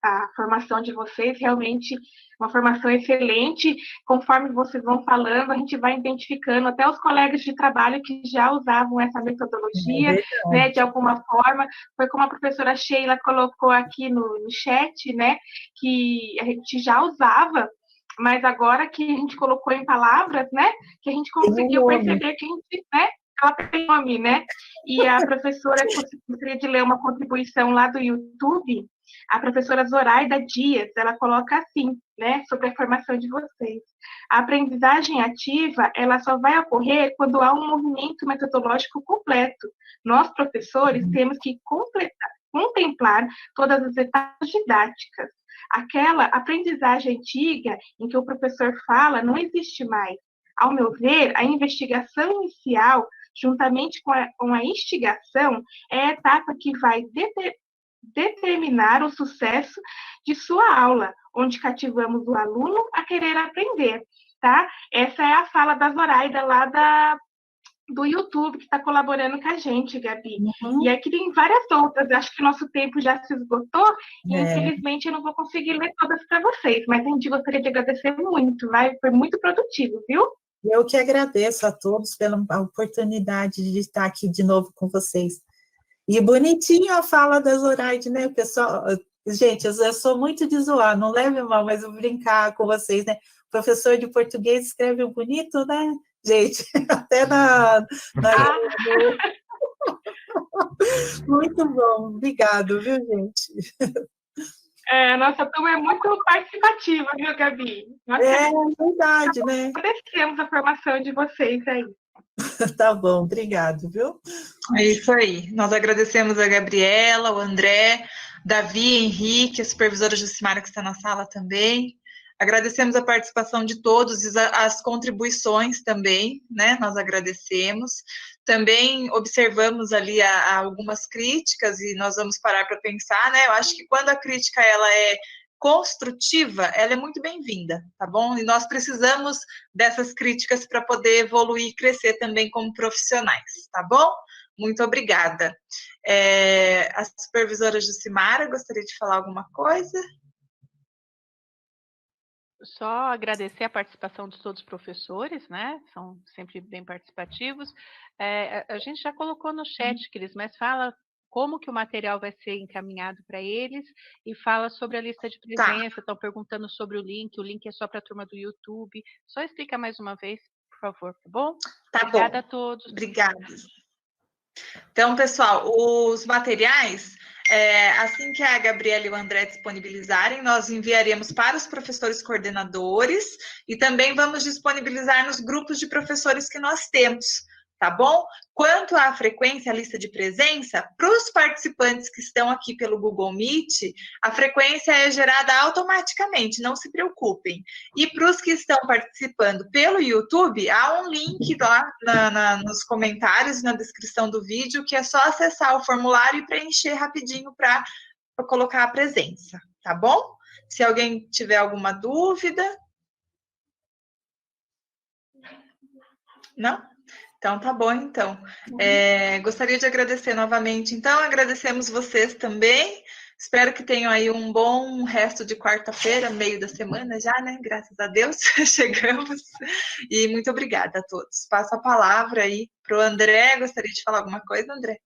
B: a formação de vocês, realmente uma formação excelente. Conforme vocês vão falando, a gente vai identificando até os colegas de trabalho que já usavam essa metodologia, né, de alguma forma. Foi como a professora Sheila colocou aqui no chat, né, que a gente já usava, mas agora que a gente colocou em palavras, né, que a gente conseguiu perceber que a gente, né, ela tem nome, né? E a professora, gostaria de ler uma contribuição lá do YouTube, a professora Zoraida Dias, ela coloca assim, né, sobre a formação de vocês. A aprendizagem ativa, ela só vai ocorrer quando há um movimento metodológico completo. Nós, professores, temos que contemplar todas as etapas didáticas. Aquela aprendizagem antiga em que o professor fala não existe mais. Ao meu ver, a investigação inicial, juntamente com a instigação, é a etapa que vai determinar o sucesso de sua aula, onde cativamos o aluno a querer aprender, tá? Essa é a fala da Zoraida lá do YouTube, que está colaborando com a gente, Gabi. E aqui tem várias outras, acho que o nosso tempo já se esgotou, e infelizmente eu não vou conseguir ler todas para vocês, mas a gente gostaria de agradecer muito, foi muito produtivo, viu?
D: Eu que agradeço a todos pela oportunidade de estar aqui de novo com vocês. E bonitinho a fala da Zoraide, né, pessoal? Gente, eu sou muito de zoar, não leve mal, mas eu vou brincar com vocês, né? O professor de português escreve bonito, né? Gente, até Muito bom, obrigado, viu, gente?
B: A nossa turma é muito participativa, viu, Gabi?
D: É verdade, né?
B: Agradecemos a formação de vocês aí.
D: Tá bom, obrigado, viu?
A: É isso aí. Nós agradecemos a Gabriela, o André, Davi, Henrique, a supervisora Jucimara, que está na sala também. Agradecemos a participação de todos, as contribuições também, né? Nós agradecemos. Também observamos ali algumas críticas e nós vamos parar para pensar, né? Eu acho que quando a crítica ela é construtiva, ela é muito bem-vinda, tá bom? E nós precisamos dessas críticas para poder evoluir e crescer também como profissionais, tá bom? Muito obrigada. A supervisora Jucimara, gostaria de falar alguma coisa?
J: Só agradecer a participação de todos os professores, né? São sempre bem participativos. A gente já colocou no chat, Cris, mas fala como que o material vai ser encaminhado para eles e fala sobre a lista de presença. Estão perguntando sobre o link é só para a turma do YouTube. Só explica mais uma vez, por favor, tá bom?
A: Tá
J: Obrigada
A: bom.
J: a todos.
A: Obrigada. Então, pessoal, os materiais, assim que a Gabriela e o André disponibilizarem, nós enviaremos para os professores coordenadores e também vamos disponibilizar nos grupos de professores que nós temos, tá bom? Quanto à frequência, a lista de presença, para os participantes que estão aqui pelo Google Meet, a frequência é gerada automaticamente, não se preocupem. E para os que estão participando pelo YouTube, há um link lá nos comentários, na descrição do vídeo, que é só acessar o formulário e preencher rapidinho para colocar a presença, tá bom? Se alguém tiver alguma dúvida... Não? Então, tá bom, então. Gostaria de agradecer novamente. Então, agradecemos vocês também. Espero que tenham aí um bom resto de quarta-feira, meio da semana já, né? Graças a Deus, chegamos. E muito obrigada a todos. Passo a palavra aí para o André. Gostaria de falar alguma coisa, André?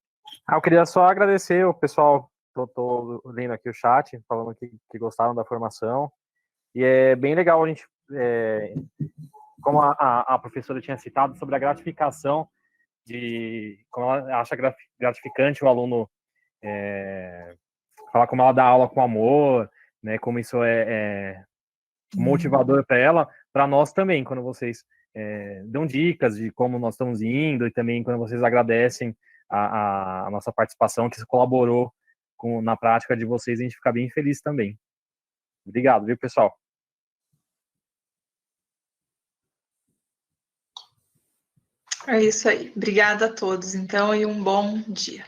F: Eu queria só agradecer o pessoal, tô lendo aqui o chat, falando que gostaram da formação. E é bem legal a gente, como a professora tinha citado, sobre a gratificação, como ela acha gratificante o aluno falar como ela dá aula com amor, né, como isso é motivador para ela, para nós também, quando vocês dão dicas de como nós estamos indo, e também quando vocês agradecem a nossa participação, que isso colaborou na prática de vocês, a gente fica bem feliz também. Obrigado, viu, pessoal?
A: É isso aí. Obrigada a todos, então, e um bom dia.